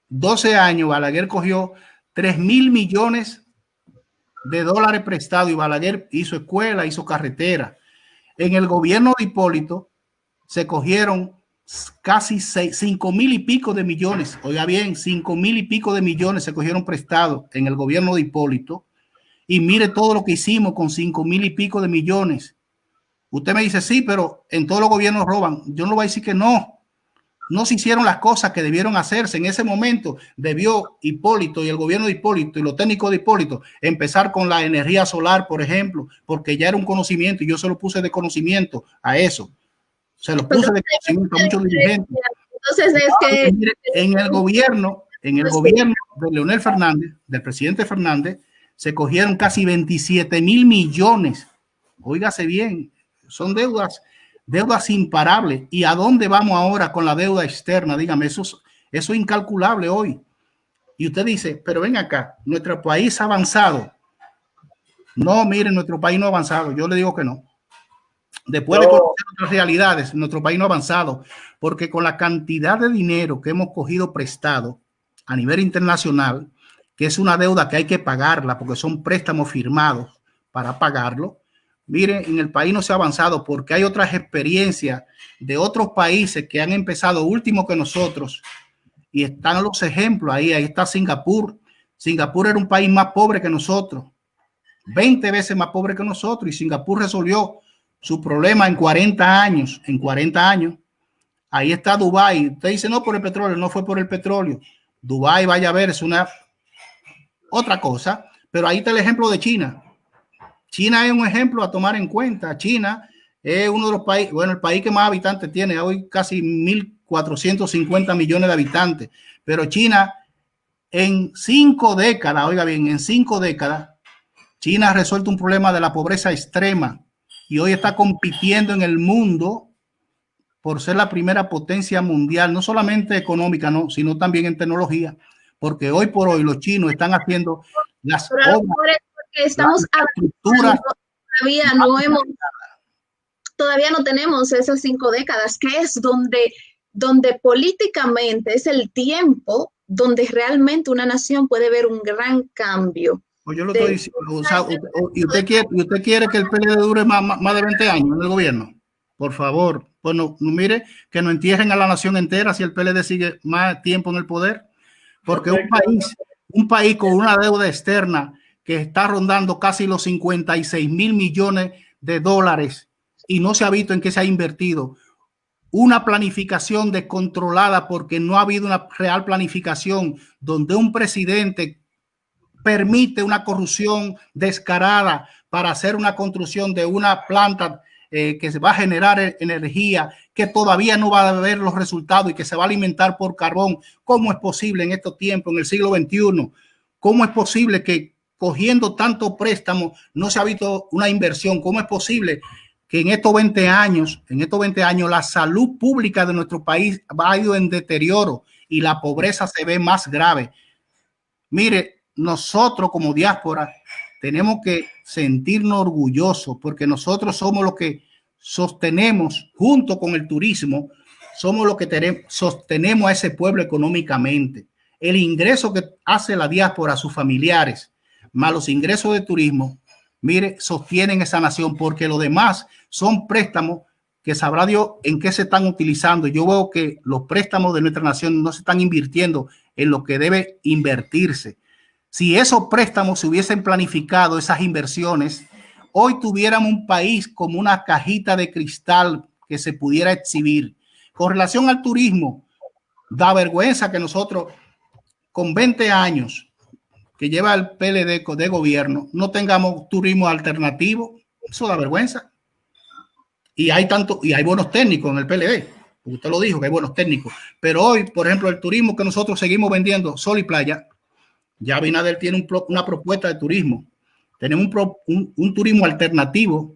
12 años, Balaguer cogió 3.000 millones de dólares prestados y Balaguer hizo escuela, hizo carretera. En el gobierno de Hipólito se cogieron casi 5.000 y pico de millones. Oiga bien, 5.000 y pico de millones se cogieron prestados en el gobierno de Hipólito. Y mire todo lo que hicimos con 5.000 y pico de millones. Usted me dice, sí, pero en todos los gobiernos roban. Yo no voy a decir que no. no se hicieron las cosas que debieron hacerse. En ese momento debió Hipólito y el gobierno de Hipólito y los técnicos de Hipólito empezar con la energía solar, por ejemplo, porque ya era un conocimiento y yo se lo puse de conocimiento a eso. Se lo puse de conocimiento a muchos dirigentes. Entonces es que en el gobierno de Leonel Fernández, del presidente Fernández, se cogieron casi 27 mil millones. Óigase bien, son deudas imparables. ¿Y a dónde vamos ahora con la deuda externa? Dígame, eso es incalculable hoy. Y usted dice, pero ven acá, nuestro país ha avanzado. No, miren, nuestro país no ha avanzado. Yo le digo que no. Después de conocer otras realidades, nuestro país no ha avanzado, porque con la cantidad de dinero que hemos cogido prestado a nivel internacional, que es una deuda que hay que pagarla, porque son préstamos firmados para pagarlo. Miren, en el país no se ha avanzado porque hay otras experiencias de otros países que han empezado último que nosotros y están los ejemplos ahí. Ahí está Singapur. Singapur era un país más pobre que nosotros, 20 veces más pobre que nosotros, y Singapur resolvió su problema en 40 años. En 40 años. Ahí está Dubái. Usted dice no por el petróleo, no fue por el petróleo. Dubái, vaya a ver, es una otra cosa, pero ahí está el ejemplo de China. China es un ejemplo a tomar en cuenta. China es uno de los países, bueno, el país que más habitantes tiene, hoy casi 1.450 millones de habitantes, pero China en 5 décadas, oiga bien, en 5 décadas, China ha resuelto un problema de la pobreza extrema y hoy está compitiendo en el mundo por ser la primera potencia mundial, no solamente económica, no, sino también en tecnología, porque hoy por hoy los chinos están haciendo las obras, porque estamos todavía no tenemos esas 5 décadas, que es donde políticamente es el tiempo donde realmente una nación puede ver un gran cambio. Pues yo lo estoy diciendo, o sea, y usted quiere que el PLD dure más de 20 años en el gobierno. Por favor, pues no mire que no entierren a la nación entera si el PLD sigue más tiempo en el poder, porque un país con una deuda externa que está rondando casi los 56 mil millones de dólares y no se ha visto en qué se ha invertido. Una planificación descontrolada porque no ha habido una real planificación donde un presidente permite una corrupción descarada para hacer una construcción de una planta que se va a generar energía, que todavía no va a ver los resultados y que se va a alimentar por carbón. ¿Cómo es posible en estos tiempos, en el siglo XXI? ¿Cómo es posible que cogiendo tantos préstamos no se ha visto una inversión? ¿Cómo es posible que en estos 20 años, la salud pública de nuestro país ha ido en deterioro y la pobreza se ve más grave? Mire, nosotros como diáspora tenemos que sentirnos orgullosos porque nosotros somos los que sostenemos, junto con el turismo, somos los que sostenemos a ese pueblo económicamente. El ingreso que hace la diáspora a sus familiares, más los ingresos de turismo, mire, sostienen esa nación, porque lo demás son préstamos que sabrá Dios en qué se están utilizando. Yo veo que los préstamos de nuestra nación no se están invirtiendo en lo que debe invertirse. Si esos préstamos se hubiesen planificado, esas inversiones, hoy tuviéramos un país como una cajita de cristal que se pudiera exhibir. Con relación al turismo, da vergüenza que nosotros con 20 años que lleva el PLD de gobierno no tengamos turismo alternativo. Eso da vergüenza. Y hay buenos técnicos en el PLD. Usted lo dijo, que hay buenos técnicos. Pero hoy, por ejemplo, el turismo que nosotros seguimos vendiendo, sol y playa, ya Abinader tiene una propuesta de turismo. Tenemos un turismo alternativo.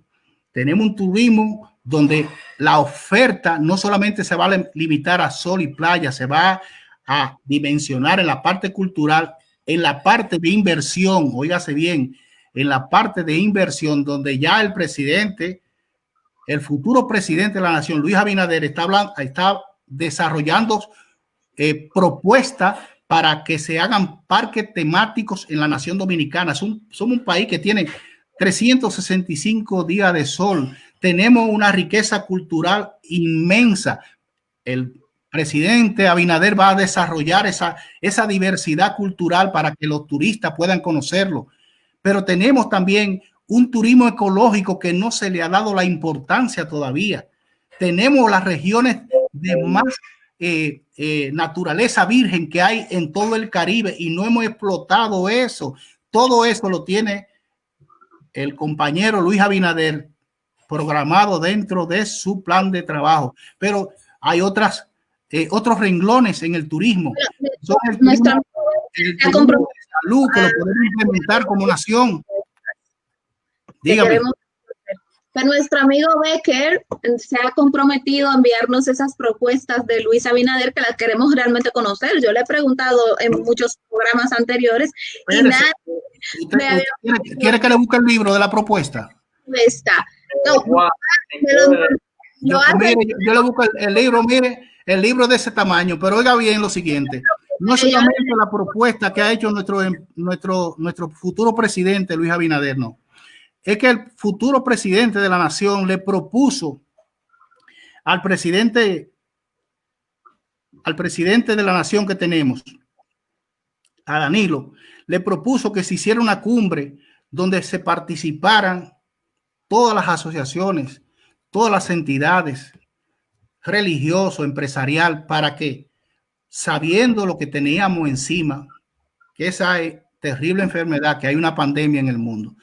Tenemos un turismo donde la oferta no solamente se va a limitar a sol y playa, se va a dimensionar en la parte cultural, en la parte de inversión, óigase bien, en la parte de inversión donde ya el presidente, el futuro presidente de la nación, Luis Abinader, está desarrollando propuestas para que se hagan parques temáticos en la nación dominicana. Somos un país que tiene 365 días de sol. Tenemos una riqueza cultural inmensa. El presidente Abinader va a desarrollar esa diversidad cultural para que los turistas puedan conocerlo. Pero tenemos también un turismo ecológico que no se le ha dado la importancia todavía. Tenemos las regiones de más naturaleza virgen que hay en todo el Caribe y no hemos explotado eso. Todo eso lo tiene el compañero Luis Abinader programado dentro de su plan de trabajo. Pero hay otros renglones en el turismo. Son el turismo de salud que lo podemos implementar como nación. Dígame. Que nuestro amigo Becker se ha comprometido a enviarnos esas propuestas de Luis Abinader que las queremos realmente conocer. Yo le he preguntado en muchos programas anteriores y nadie ¿Quiere que le busque el libro de la propuesta? Está. No, yo le busco el libro, mire, el libro de ese tamaño, pero oiga bien lo siguiente. No solamente la propuesta que ha hecho nuestro futuro presidente Luis Abinader, no. Es que el futuro presidente de la nación le propuso al presidente de la nación que tenemos, a Danilo, le propuso que se hiciera una cumbre donde se participaran todas las asociaciones, todas las entidades, religioso, empresarial, para que, sabiendo lo que teníamos encima, que esa terrible enfermedad, que hay una pandemia en el mundo,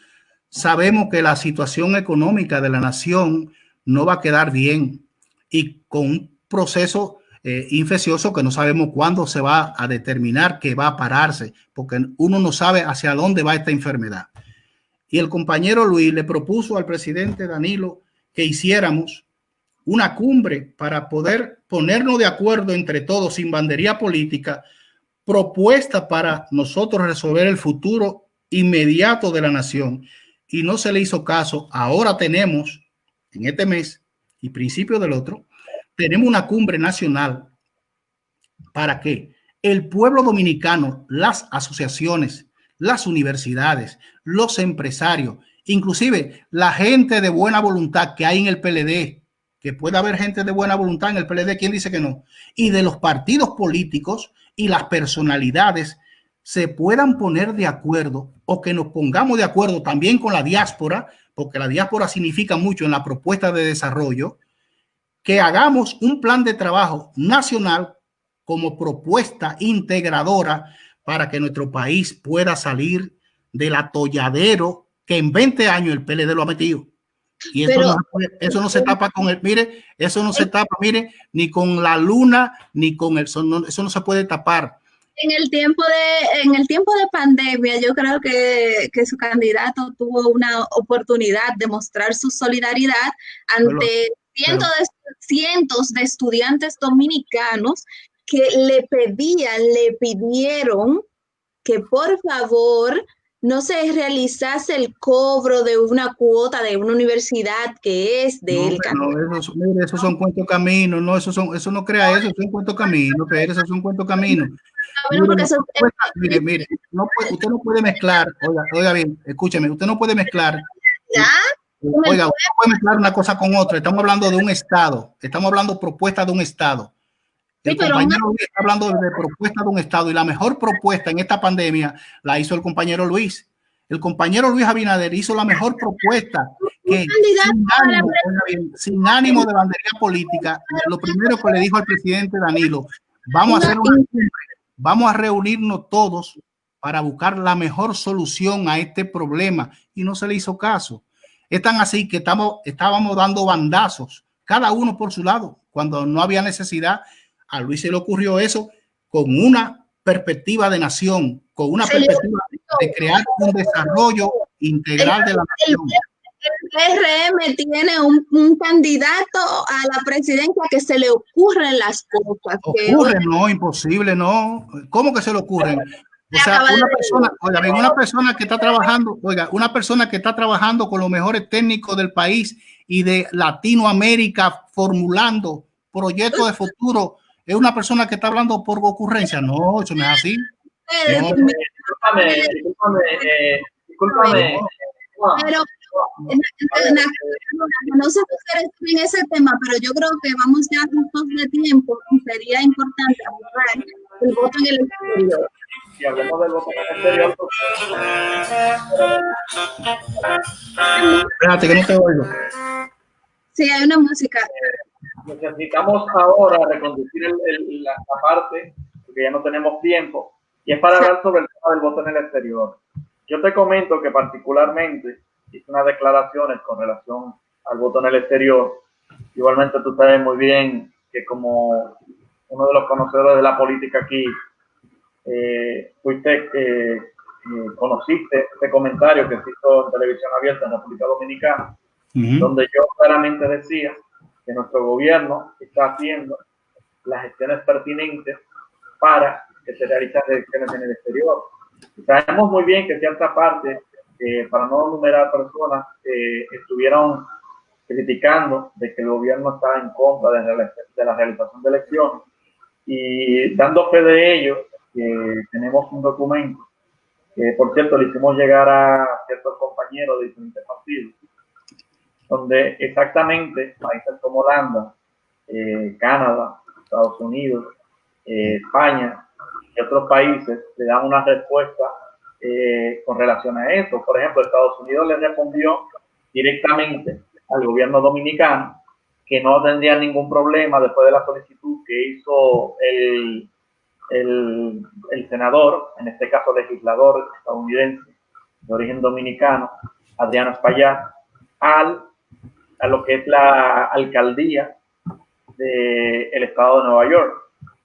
sabemos que la situación económica de la nación no va a quedar bien y con un proceso infeccioso que no sabemos cuándo se va a determinar que va a pararse, porque uno no sabe hacia dónde va esta enfermedad. Y el compañero Luis le propuso al presidente Danilo que hiciéramos una cumbre para poder ponernos de acuerdo entre todos sin bandería política, propuesta para nosotros resolver el futuro inmediato de la nación. Y no se le hizo caso. Ahora tenemos, en este mes y principio del otro, tenemos una cumbre nacional para que el pueblo dominicano, las asociaciones, las universidades, los empresarios, inclusive la gente de buena voluntad que hay en el PLD, que puede haber gente de buena voluntad en el PLD, ¿quién dice que no? Y de los partidos políticos y las personalidades se puedan poner de acuerdo, o que nos pongamos de acuerdo también con la diáspora, porque la diáspora significa mucho en la propuesta de desarrollo, que hagamos un plan de trabajo nacional como propuesta integradora para que nuestro país pueda salir del atolladero que en 20 años el PLD lo ha metido. Y eso no se tapa con el, mire, eso no se tapa, mire, ni con la luna, ni con el sol, eso no se puede tapar. En el tiempo de pandemia, yo creo que su candidato tuvo una oportunidad de mostrar su solidaridad ante cientos de estudiantes dominicanos que le pidieron que por favor no se realizase el cobro de una cuota de una universidad que es del esos son cuentos caminos, no, eso no crea eso, son cuentos caminos, pero esos son cuentos caminos. Mire, usted no puede mezclar, oiga bien, escúcheme, usted no puede mezclar. Oiga, usted no puede mezclar una cosa con otra. Estamos hablando de un estado, estamos hablando de propuesta de un estado. El compañero Luis está hablando de propuesta de un estado, y la mejor propuesta en esta pandemia la hizo el compañero Luis. El compañero Luis Abinader hizo la mejor propuesta, que sin ánimo de bandería política. Lo primero que le dijo al presidente Danilo: vamos a reunirnos todos para buscar la mejor solución a este problema, y no se le hizo caso. Es tan así que estábamos dando bandazos, cada uno por su lado, cuando no había necesidad. A Luis se le ocurrió eso con una perspectiva de nación, con una perspectiva de crear un desarrollo integral de la nación. El PRM tiene un candidato a la presidencia que se le ocurren las cosas. No, imposible, no. ¿Cómo que se le ocurren? O sea, una persona que está trabajando con los mejores técnicos del país y de Latinoamérica, formulando proyectos de futuro, es una persona que está hablando por ocurrencia. No, eso no es así. Discúlpame. Pero no sé si en ese tema, pero yo creo que vamos ya justos de tiempo y sería importante abordar el voto en el exterior. Si hablemos del voto en el exterior, espérate que no te oigo. Sí, hay una música. necesitamos ahora reconducir la parte, porque ya no tenemos tiempo, y es para hablar sobre el tema del voto en el exterior. Yo te comento que particularmente hice unas declaraciones con relación al voto en el exterior. Igualmente tú sabes muy bien que como uno de los conocedores de la política aquí, conociste este comentario que se hizo en televisión abierta en República Dominicana, donde yo claramente decía que nuestro gobierno está haciendo las gestiones pertinentes para que se realicen elecciones en el exterior. Y sabemos muy bien que cierta parte, para no enumerar personas, estuvieron criticando de que el gobierno estaba en contra de la realización de elecciones, y dando fe de ello, tenemos un documento que, por cierto, le hicimos llegar a ciertos compañeros de diferentes partidos, donde exactamente países como Holanda, Canadá, Estados Unidos, España y otros países le dan una respuesta con relación a eso. Por ejemplo, Estados Unidos le respondió directamente al gobierno dominicano que no tendría ningún problema después de la solicitud que hizo el senador, en este caso legislador estadounidense de origen dominicano, Adriano Espaillat, a lo que es la alcaldía del estado de Nueva York.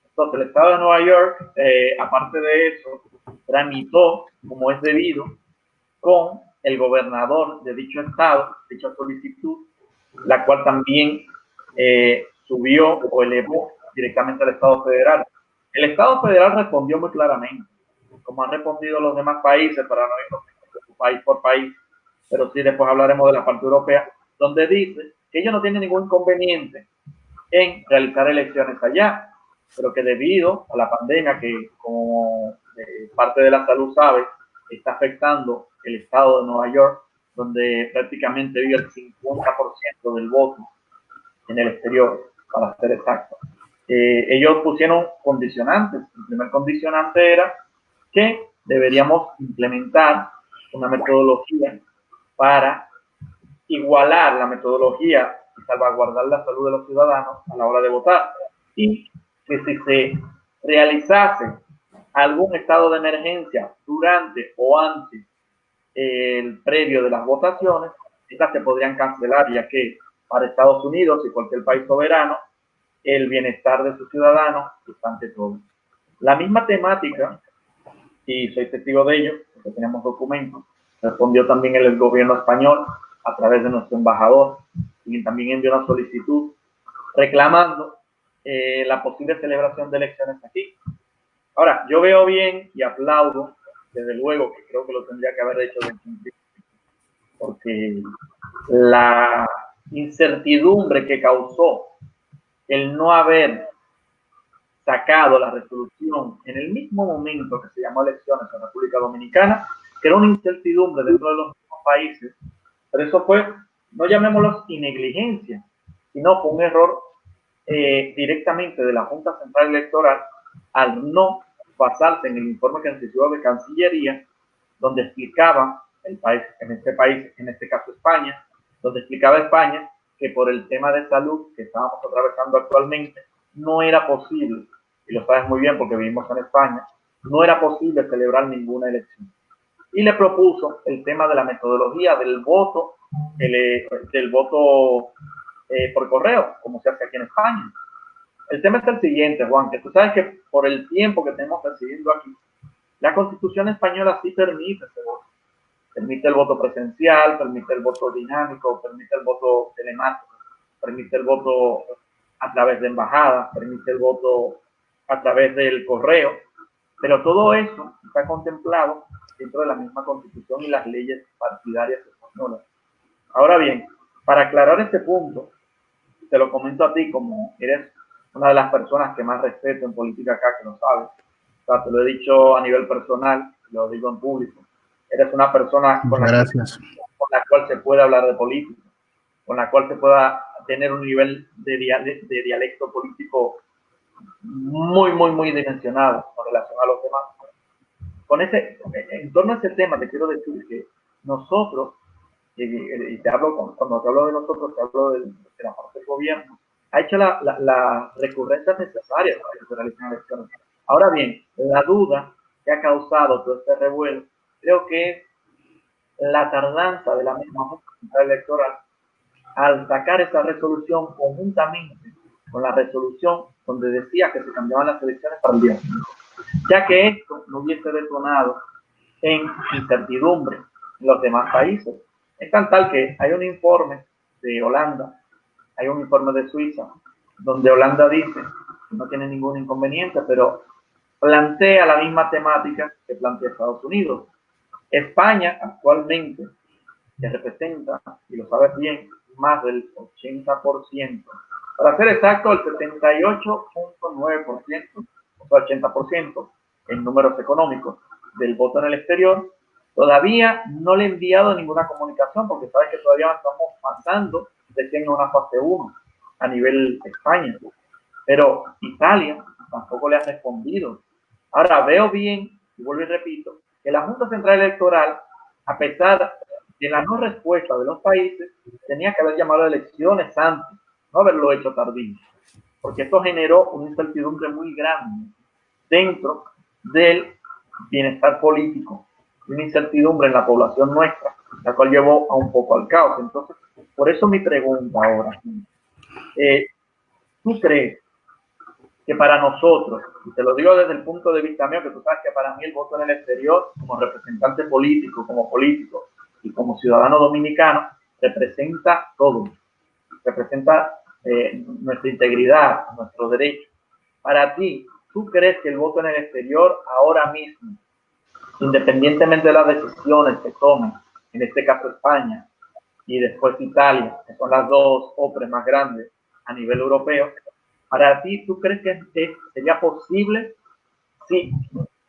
Entonces, el estado de Nueva York, aparte de eso, tramitó, como es debido, con el gobernador de dicho estado, dicha solicitud, la cual también subió o elevó directamente al Estado federal. El Estado federal respondió muy claramente, como han respondido los demás países, para no irnos país por país, pero sí después hablaremos de la parte europea, donde dice que ellos no tienen ningún inconveniente en realizar elecciones allá, pero que debido a la pandemia, que como parte de la salud sabe, está afectando el estado de Nueva York, donde prácticamente vive el 50% del voto en el exterior, para ser exacto. Ellos pusieron condicionantes. El primer condicionante era que deberíamos implementar una metodología para igualar la metodología y salvaguardar la salud de los ciudadanos a la hora de votar, y que si se realizase algún estado de emergencia durante o antes el previo de las votaciones, estas se podrían cancelar, ya que para Estados Unidos y cualquier país soberano, el bienestar de sus ciudadanos está ante todo. La misma temática, y soy testigo de ello, porque tenemos documentos, respondió también el gobierno español a través de nuestro embajador, y también envió una solicitud reclamando la posible celebración de elecciones aquí. Ahora, yo veo bien y aplaudo, desde luego, que creo que lo tendría que haber hecho desde el principio, porque la incertidumbre que causó el no haber sacado la resolución en el mismo momento que se llamó elecciones en República Dominicana, que era una incertidumbre dentro de los mismos países, pero eso fue, no llamémoslo negligencia, sino fue un error directamente de la Junta Central Electoral al no basarse en el informe que recibió de Cancillería, donde explicaba el país, en este caso España, donde explicaba España que por el tema de salud que estábamos atravesando actualmente, no era posible, y lo sabes muy bien porque vivimos en España, no era posible celebrar ninguna elección. Y le propuso el tema de la metodología del voto, por correo, como se hace aquí en España. El tema es el siguiente, Juan, que tú sabes que por el tiempo que tenemos recibiendo aquí, la Constitución española sí permite ese voto. Permite el voto presencial, permite el voto dinámico, permite el voto telemático, permite el voto a través de embajadas, permite el voto a través del correo, pero todo eso está contemplado dentro de la misma Constitución y las leyes partidarias españolas. Ahora bien, para aclarar este punto, te lo comento a ti como eres una de las personas que más respeto en política acá, que lo sabes. O sea, te lo he dicho a nivel personal, lo digo en público. Eres una persona con la cual se puede hablar de política, con la cual se pueda tener un nivel de dialecto político muy, muy, muy dimensionado con relación a los demás. En torno a ese tema, te quiero decir que nosotros, y te hablo, cuando te hablo de nosotros, te hablo de la parte del gobierno, ha hecho la recurrencia necesaria para que se realicen elecciones. Ahora bien, la duda que ha causado todo este revuelo, creo que es la tardanza de la misma Junta Central Electoral al sacar esa resolución conjuntamente con la resolución donde decía que se cambiaban las elecciones para el día 5, ya que esto no hubiese detonado en incertidumbre en los demás países. Es tal que hay un informe de Holanda, hay un informe de Suiza, donde Holanda dice que no tiene ningún inconveniente, pero plantea la misma temática que plantea Estados Unidos. España actualmente, que representa, y lo sabes bien, más del 80%, para ser exacto, el 78.9%, o sea, 80% en números económicos del voto en el exterior, todavía no le he enviado ninguna comunicación, porque sabes que todavía estamos pasando recién a una fase 1 a nivel España. Pero Italia tampoco le ha respondido. Ahora veo bien, y vuelvo y repito, que la Junta Central Electoral, a pesar de la no respuesta de los países, tenía que haber llamado a elecciones antes, no haberlo hecho tardío, porque esto generó una incertidumbre muy grande dentro del bienestar político, una incertidumbre en la población nuestra, la cual llevó a un poco al caos. Entonces, por eso mi pregunta ahora, ¿tú crees que para nosotros, y te lo digo desde el punto de vista mío, que tú sabes que para mí el voto en el exterior, como representante político, como político y como ciudadano dominicano, representa todo, representa nuestra integridad, nuestro derecho? Para ti, ¿tú crees que el voto en el exterior ahora mismo, independientemente de las decisiones que tomen, en este caso España y después Italia, que son las dos OPRES más grandes a nivel europeo, para ti, ¿tú crees que sería posible? Sí.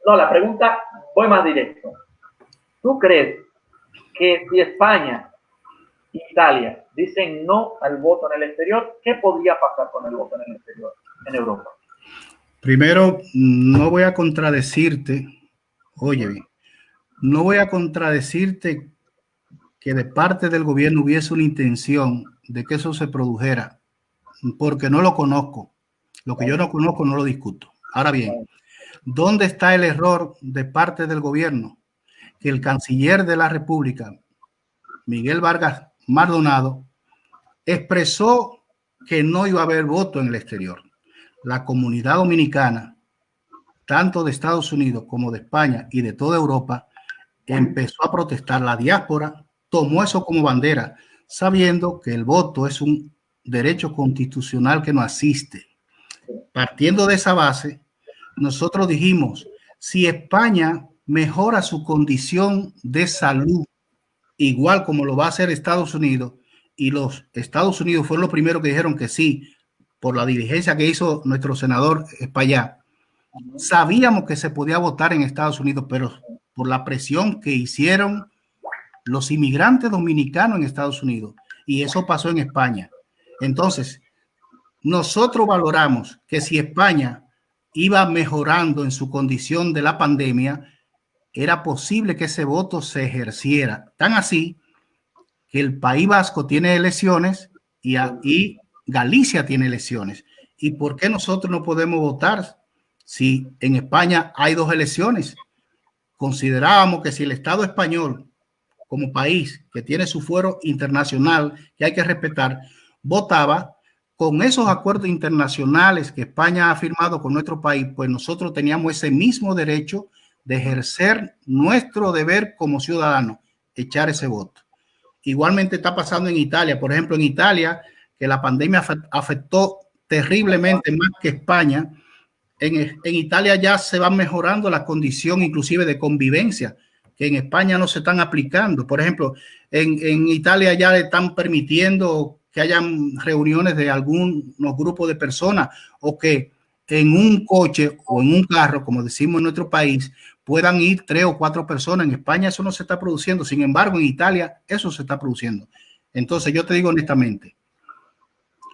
No, la pregunta, voy más directo. ¿Tú crees que si España e Italia dicen no al voto en el exterior, qué podría pasar con el voto en el exterior en Europa? Primero, no voy a contradecirte, oye bien, no voy a contradecirte que de parte del gobierno hubiese una intención de que eso se produjera, porque no lo conozco. Lo que yo no conozco no lo discuto. Ahora bien, ¿dónde está el error de parte del gobierno? Que el canciller de la República, Miguel Vargas Maldonado, expresó que no iba a haber voto en el exterior. La comunidad dominicana, tanto de Estados Unidos como de España y de toda Europa, empezó a protestar. La diáspora tomó eso como bandera, sabiendo que el voto es un derecho constitucional que nos asiste. Partiendo de esa base, nosotros dijimos, si España mejora su condición de salud, igual como lo va a hacer Estados Unidos, y los Estados Unidos fueron los primeros que dijeron que sí, por la diligencia que hizo nuestro senador Espaillá, sabíamos que se podía votar en Estados Unidos, pero por la presión que hicieron los inmigrantes dominicanos en Estados Unidos, y eso pasó en España. Entonces, nosotros valoramos que si España iba mejorando en su condición de la pandemia, era posible que ese voto se ejerciera. Tan así que el País Vasco tiene elecciones y Galicia tiene elecciones. ¿Y por qué nosotros no podemos votar si en España hay dos elecciones? Considerábamos que si el Estado español, como país que tiene su fuero internacional que hay que respetar, votaba con esos acuerdos internacionales que España ha firmado con nuestro país, pues nosotros teníamos ese mismo derecho de ejercer nuestro deber como ciudadanos, echar ese voto. Igualmente está pasando en Italia. Por ejemplo, en Italia, que la pandemia afectó terriblemente más que España, en Italia ya se va mejorando la condición inclusive de convivencia, que en España no se están aplicando. Por ejemplo, en Italia ya le están permitiendo que hayan reuniones de algunos grupos de personas, o que en un coche o en un carro, como decimos en nuestro país, puedan ir 3 o 4 personas. En España eso no se está produciendo. Sin embargo, en Italia eso se está produciendo. Entonces yo te digo honestamente,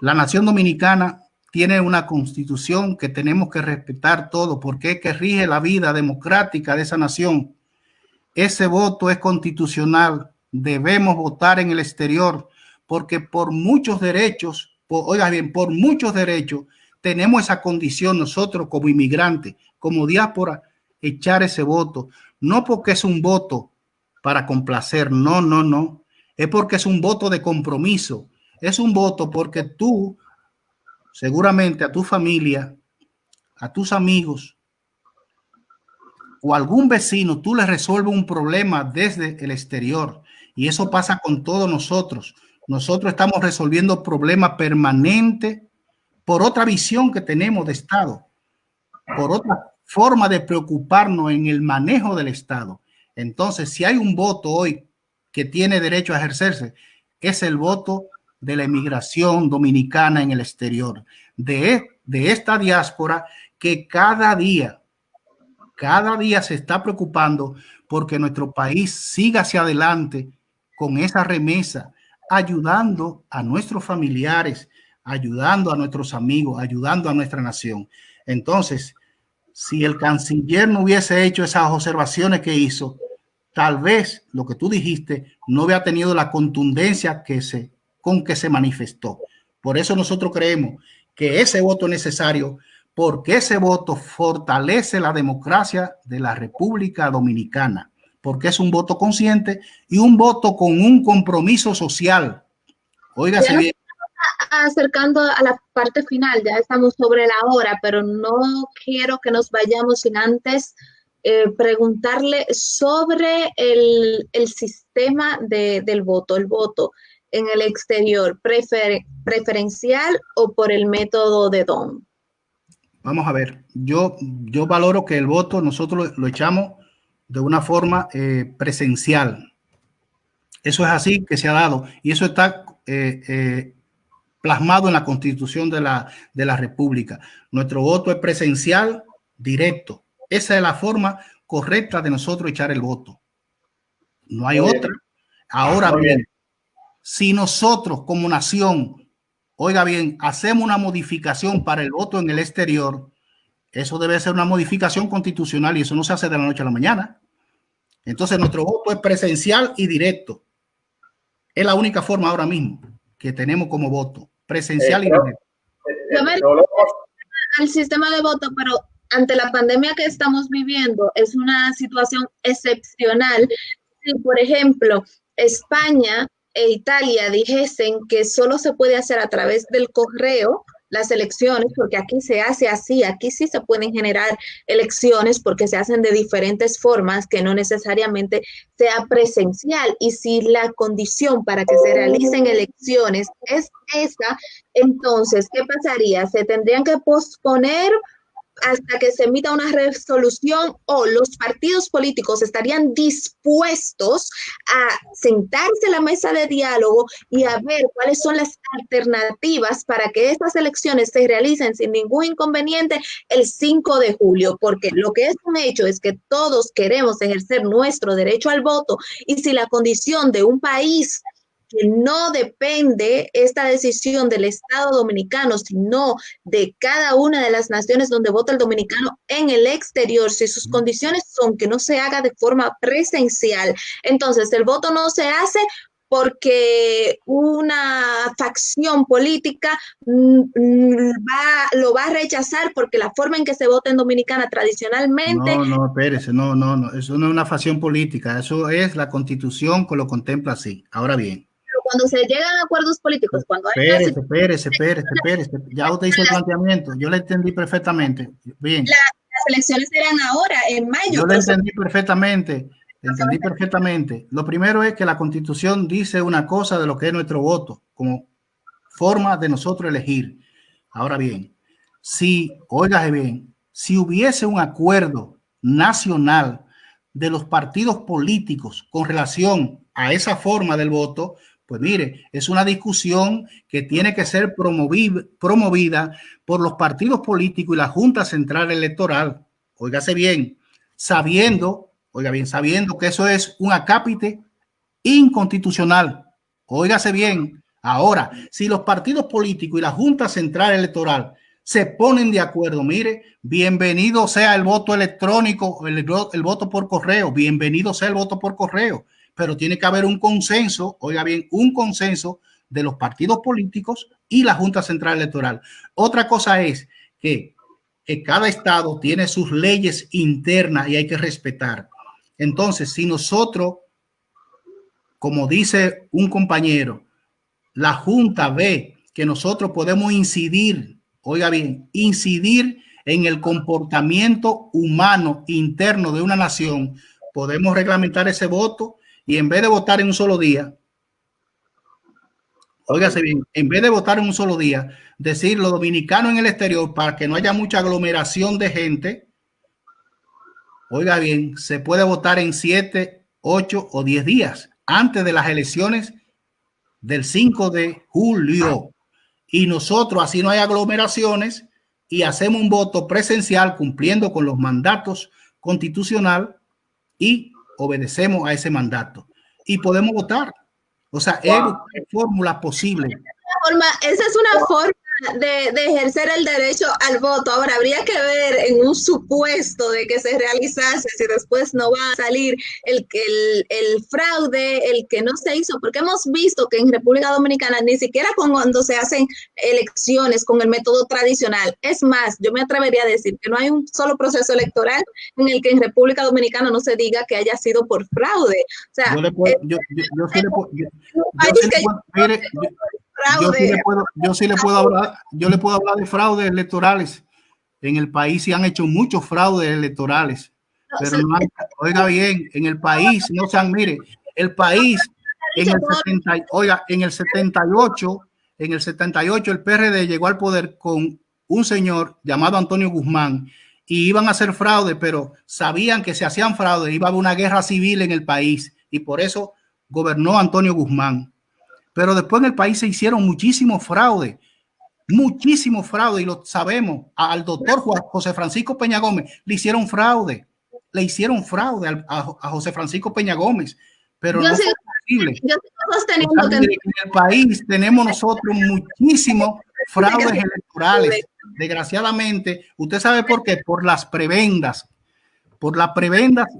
la nación dominicana tiene una constitución que tenemos que respetar todo, porque es que rige la vida democrática de esa nación. Ese voto es constitucional. Debemos votar en el exterior, porque por muchos derechos oiga bien, por muchos derechos, tenemos esa condición nosotros como inmigrantes, como diáspora, echar ese voto. No porque es un voto para complacer, no, no, no. Es porque es un voto de compromiso. Es un voto porque tú, seguramente a tu familia, a tus amigos o algún vecino, tú le resuelves un problema desde el exterior. Y eso pasa con todos nosotros. Nosotros estamos resolviendo problemas permanentes por otra visión que tenemos de Estado, por otra forma de preocuparnos en el manejo del Estado. Entonces, si hay un voto hoy que tiene derecho a ejercerse, es el voto de la inmigración dominicana en el exterior, de esta diáspora que cada día se está preocupando porque nuestro país siga hacia adelante con esa remesa, ayudando a nuestros familiares, ayudando a nuestros amigos, ayudando a nuestra nación. Entonces, si el canciller no hubiese hecho esas observaciones que hizo, tal vez lo que tú dijiste no hubiera tenido la contundencia con que se manifestó. Por eso nosotros creemos que ese voto es necesario, porque ese voto fortalece la democracia de la República Dominicana, porque es un voto consciente y un voto con un compromiso social. Óigase bien. Acercando a la parte final, ya estamos sobre la hora, pero no quiero que nos vayamos sin antes preguntarle sobre el sistema del voto, el voto en el exterior, preferencial o por el método de Don. Vamos a ver, yo valoro que el voto nosotros lo echamos de una forma presencial. Eso es así que se ha dado y eso está plasmado en la Constitución de la República. Nuestro voto es presencial, directo. Esa es la forma correcta de nosotros echar el voto. No hay otra. Ahora bien, si nosotros como nación, oiga bien, hacemos una modificación para el voto en el exterior, eso debe ser una modificación constitucional y eso no se hace de la noche a la mañana. Entonces nuestro voto es presencial y directo. Es la única forma ahora mismo que tenemos como voto, presencial y directo. Yo me refiero al sistema de voto, pero ante la pandemia que estamos viviendo es una situación excepcional. Si, por ejemplo, España e Italia dijesen que solo se puede hacer a través del correo las elecciones, porque aquí se hace así, aquí sí se pueden generar elecciones porque se hacen de diferentes formas que no necesariamente sea presencial. Y si la condición para que se realicen elecciones es esa, entonces, ¿qué pasaría? ¿Se tendrían que posponer hasta que se emita una resolución o los partidos políticos estarían dispuestos a sentarse a la mesa de diálogo y a ver cuáles son las alternativas para que estas elecciones se realicen sin ningún inconveniente el 5 de julio? Porque lo que es un hecho es que todos queremos ejercer nuestro derecho al voto y si la condición de un país que no depende esta decisión del Estado dominicano, sino de cada una de las naciones donde vota el dominicano en el exterior, si sus condiciones son que no se haga de forma presencial, entonces el voto no se hace porque una facción política lo va a rechazar porque la forma en que se vota en Dominicana tradicionalmente... No, espérese, no, eso no es una facción política, eso es la Constitución que lo contempla así. Ahora bien. Pero cuando se llegan a acuerdos políticos, cuando hay... Espérese, ya usted hizo el planteamiento, yo le entendí perfectamente. Bien. Las elecciones serán ahora, en mayo. Yo le entendí perfectamente. Entendí perfectamente. Lo primero es que la Constitución dice una cosa de lo que es nuestro voto, como forma de nosotros elegir. Ahora bien, óigase bien, si hubiese un acuerdo nacional de los partidos políticos con relación a esa forma del voto, pues mire, es una discusión que tiene que ser promovida por los partidos políticos y la Junta Central Electoral. Óigase bien, sabiendo que eso es un acápite inconstitucional. Óigase bien. Ahora, si los partidos políticos y la Junta Central Electoral se ponen de acuerdo, mire, bienvenido sea el voto electrónico, el voto por correo, bienvenido sea el voto por correo, pero tiene que haber un consenso, oiga bien, un consenso de los partidos políticos y la Junta Central Electoral. Otra cosa es que cada estado tiene sus leyes internas y hay que respetar. Entonces, si nosotros, como dice un compañero, la Junta ve que nosotros podemos incidir, oiga bien, incidir en el comportamiento humano interno de una nación, podemos reglamentar ese voto y en vez de votar en un solo día, óigase bien, en vez de votar en un solo día, decir los dominicanos en el exterior para que no haya mucha aglomeración de gente, oiga bien, se puede votar en 7, 8 o 10 días antes de las elecciones del 5 de julio. Y nosotros así no hay aglomeraciones y hacemos un voto presencial cumpliendo con los mandatos constitucional y obedecemos a ese mandato. Y podemos votar. O sea, es fórmula posible. Esa es una forma de ejercer el derecho al voto. Ahora, habría que ver en un supuesto de que se realizase, si después no va a salir el fraude, el que no se hizo, porque hemos visto que en República Dominicana ni siquiera cuando se hacen elecciones con el método tradicional, es más, yo me atrevería a decir que no hay un solo proceso electoral en el que en República Dominicana no se diga que haya sido por fraude. O sea, yo sí le puedo hablar de fraudes electorales. En el país se han hecho muchos fraudes electorales, pero no hay, oiga bien, en el país no sean, mire, el país en el 78 el PRD llegó al poder con un señor llamado Antonio Guzmán y iban a hacer fraude, pero sabían que si hacían fraude iba a haber una guerra civil en el país y por eso gobernó Antonio Guzmán. Pero después en el país se hicieron muchísimo fraude y lo sabemos. Al doctor José Francisco Peña Gómez le hicieron fraude a José Francisco Peña Gómez, pero no fue posible. En el país tenemos nosotros muchísimos fraudes electorales. Desgraciadamente, ¿usted sabe por qué? Por las prebendas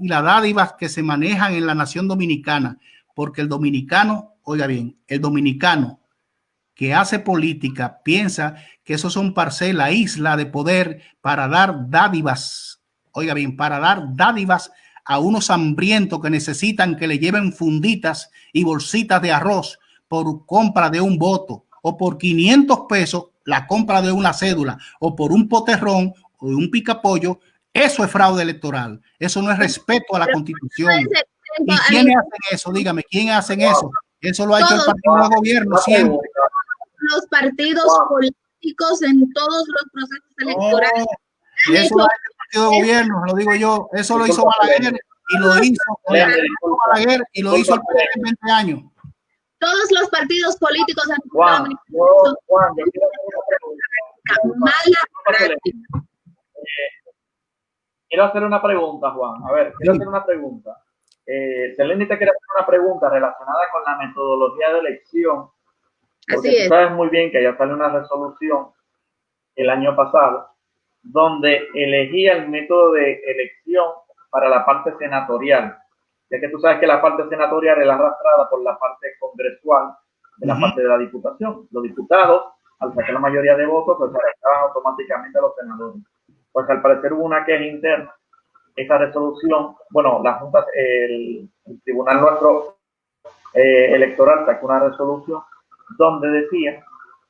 y las dádivas que se manejan en la nación dominicana, porque el dominicano, oiga bien, el dominicano que hace política piensa que esos son parcelas, isla de poder para dar dádivas, oiga bien, para dar dádivas a unos hambrientos que necesitan que le lleven funditas y bolsitas de arroz por compra de un voto o por 500 pesos la compra de una cédula o por un poterrón o un picapollo. Eso es fraude electoral. Eso no es respeto a la Constitución. ¿Y quiénes hacen eso? Dígame, ¿quiénes hacen eso? Eso lo ha hecho el partido de gobierno siempre. Los partidos políticos en todos los procesos electorales. Eso lo ha hecho el partido de gobierno, lo digo yo. Eso lo hizo Balaguer y lo hizo el PRD en 20 años. Todos los partidos políticos en Juan, yo quiero hacer una pregunta, Juan. A ver, quiero hacer una pregunta. Seleni te quiere hacer una pregunta relacionada con la metodología de elección, porque tú sabes muy bien que ya salió una resolución el año pasado donde elegía el método de elección para la parte senatorial, ya que tú sabes que la parte senatorial es la arrastrada por la parte congresual de la parte de la diputación. Los diputados, al sacar la mayoría de votos, pues se arrastraban automáticamente a los senadores. Pues al parecer hubo una queja interna. Esa resolución, bueno, la Junta, el tribunal nuestro electoral sacó una resolución donde decía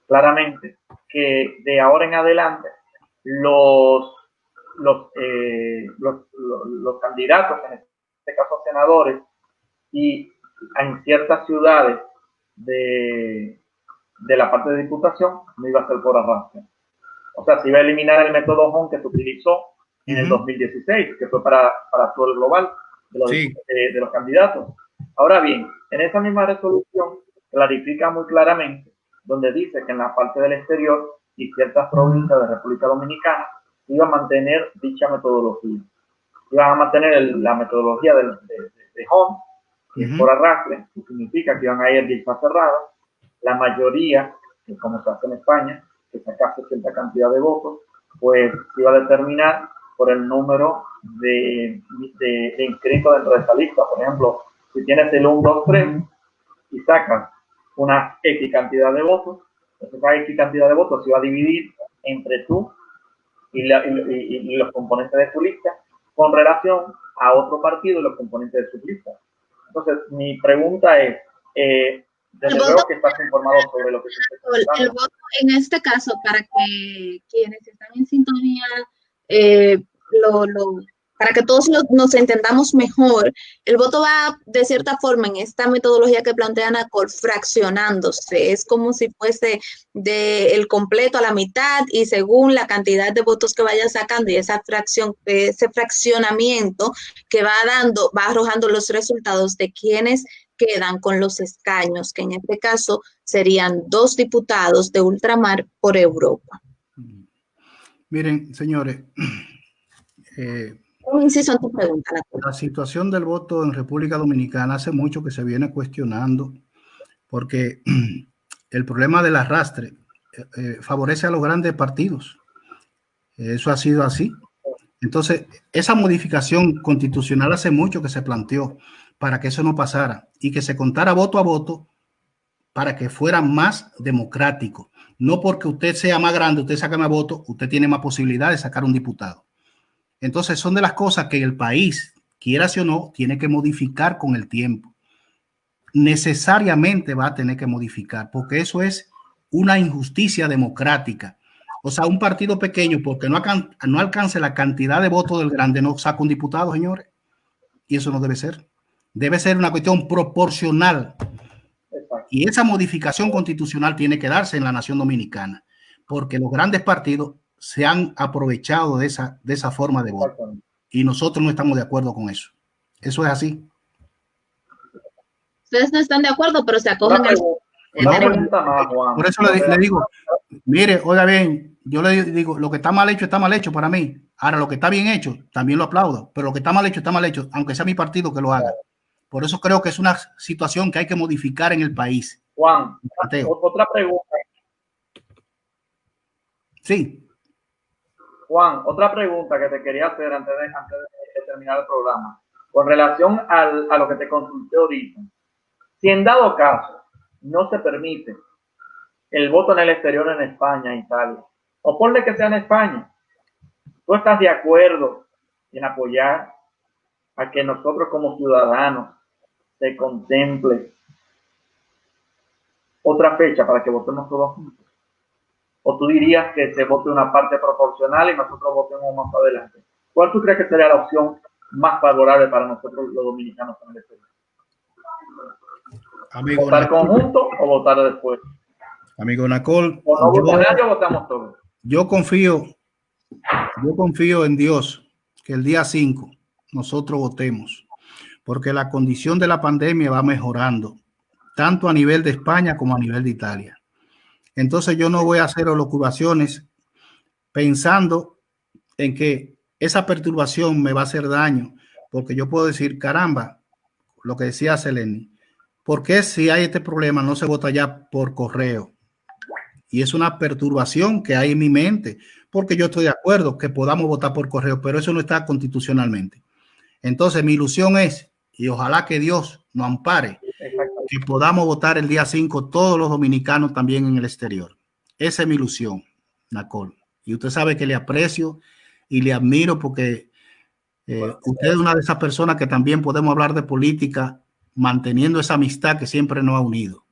claramente que de ahora en adelante los candidatos, en este caso senadores, y en ciertas ciudades de la parte de diputación, no iba a ser por arrastre. O sea, se iba a eliminar el método HON que se utilizó en el 2016, que fue para todo el global de los candidatos. Ahora bien, en esa misma resolución clarifica muy claramente, donde dice que en la parte del exterior y ciertas provincias de República Dominicana iba a mantener dicha metodología. Iban a mantener la metodología de HON, que es por arrastre, que significa que iban a ir en lista cerrada. La mayoría, que como se hace en España, que sacase cierta cantidad de votos, pues se iba a determinar por el número de inscritos dentro de esa lista. Por ejemplo, si tienes el 1, 2, 3 y sacas una X cantidad de votos, Entonces, esa cantidad de votos se va a dividir entre tú y los componentes de tu lista con relación a otro partido y los componentes de su lista. Entonces, mi pregunta es, desde luego que estás informado sobre lo que se está pasando. El voto, en este caso, para que quienes están en sintonía, para que todos nos entendamos mejor, el voto va de cierta forma en esta metodología que plantea Nacol fraccionándose. Es como si fuese del completo a la mitad y según la cantidad de votos que vaya sacando y esa fracción, ese fraccionamiento que va dando, va arrojando los resultados de quienes quedan con los escaños, que en este caso serían 2 diputados de ultramar por Europa. Miren, señores, un inciso en tu pregunta. La situación del voto en República Dominicana hace mucho que se viene cuestionando porque el problema del arrastre favorece a los grandes partidos. Eso ha sido así. Entonces, esa modificación constitucional hace mucho que se planteó para que eso no pasara y que se contara voto a voto para que fuera más democrático. No porque usted sea más grande, usted saca más votos, usted tiene más posibilidad de sacar un diputado. Entonces, son de las cosas que el país, quiera o no, tiene que modificar con el tiempo. Necesariamente va a tener que modificar, porque eso es una injusticia democrática. O sea, un partido pequeño, porque no alcance la cantidad de votos del grande, no saca un diputado, señores. Y eso no debe ser. Debe ser una cuestión proporcional. Y esa modificación constitucional tiene que darse en la nación dominicana, porque los grandes partidos se han aprovechado de esa forma de voto. Y nosotros no estamos de acuerdo con eso. Eso es así. Ustedes no están de acuerdo, pero se acogen al... Por eso le digo, mire, oiga bien, yo le digo, lo que está mal hecho para mí. Ahora, lo que está bien hecho, también lo aplaudo, pero lo que está mal hecho, aunque sea mi partido que lo haga. Por eso creo que es una situación que hay que modificar en el país. Juan, otra pregunta. Sí. Juan, otra pregunta que te quería hacer antes de terminar el programa. Con relación a lo que te consulté ahorita. Si en dado caso no se permite el voto en el exterior en España, Italia, o ponle que sea en España, ¿tú estás de acuerdo en apoyar a que nosotros como ciudadanos se contemple otra fecha para que votemos todos juntos? ¿O tú dirías que se vote una parte proporcional y nosotros votemos más adelante? ¿Cuál tú crees que sería la opción más favorable para nosotros los dominicanos en el exterior? ¿Votar conjunto o votar después? Amigo Nacol, o no vota nadie o votamos todos. Yo confío en Dios que el día 5 nosotros votemos, porque la condición de la pandemia va mejorando, tanto a nivel de España como a nivel de Italia. Entonces yo no voy a hacer elucubraciones pensando en que esa perturbación me va a hacer daño, porque yo puedo decir, caramba, lo que decía Seleni, ¿por qué si hay este problema no se vota ya por correo? Y es una perturbación que hay en mi mente, porque yo estoy de acuerdo que podamos votar por correo, pero eso no está constitucionalmente. Entonces mi ilusión es, y ojalá que Dios nos ampare, que podamos votar el día 5 todos los dominicanos también en el exterior. Esa es mi ilusión, Nacol. Y usted sabe que le aprecio y le admiro porque usted es una de esas personas que también podemos hablar de política manteniendo esa amistad que siempre nos ha unido.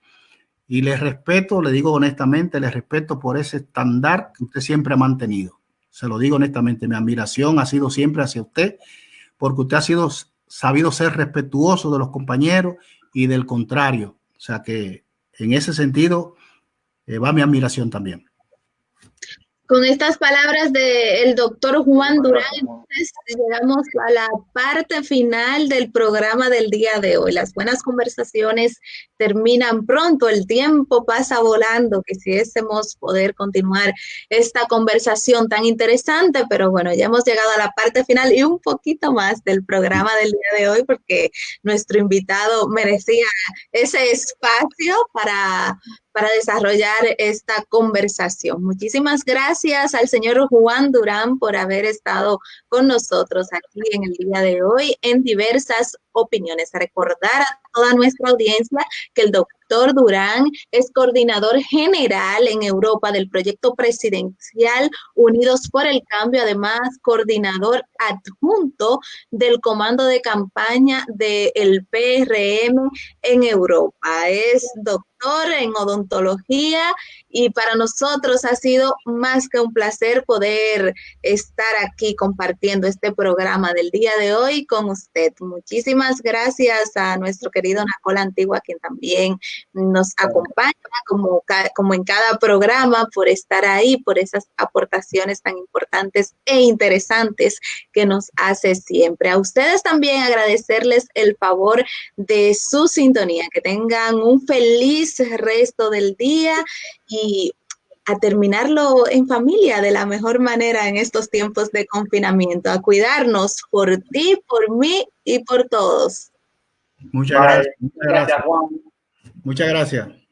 Y le respeto, le digo honestamente, le respeto por ese estándar que usted siempre ha mantenido. Se lo digo honestamente, mi admiración ha sido siempre hacia usted, porque usted ha sabido ser respetuoso de los compañeros y del contrario. O sea que en ese sentido va mi admiración también. Con estas palabras del doctor Juan Durán, entonces llegamos a la parte final del programa del día de hoy. Las buenas conversaciones terminan pronto, el tiempo pasa volando, quisiésemos poder continuar esta conversación tan interesante, pero bueno, ya hemos llegado a la parte final y un poquito más del programa del día de hoy, porque nuestro invitado merecía ese espacio para desarrollar esta conversación. Muchísimas gracias al señor Juan Durán por haber estado con nosotros aquí en el día de hoy en diversas opiniones. A recordar a toda nuestra audiencia que el doctor Víctor Durán es coordinador general en Europa del proyecto presidencial Unidos por el Cambio, además coordinador adjunto del comando de campaña del PRM en Europa. Es doctor en odontología y para nosotros ha sido más que un placer poder estar aquí compartiendo este programa del día de hoy con usted. Muchísimas gracias a nuestro querido Nacola Antigua, quien también nos acompaña como en cada programa, por estar ahí, por esas aportaciones tan importantes e interesantes que nos hace siempre. A ustedes también agradecerles el favor de su sintonía, que tengan un feliz resto del día y a terminarlo en familia de la mejor manera en estos tiempos de confinamiento, a cuidarnos por ti, por mí y por todos. Muchas gracias. Muchas gracias, Juan. Muchas gracias.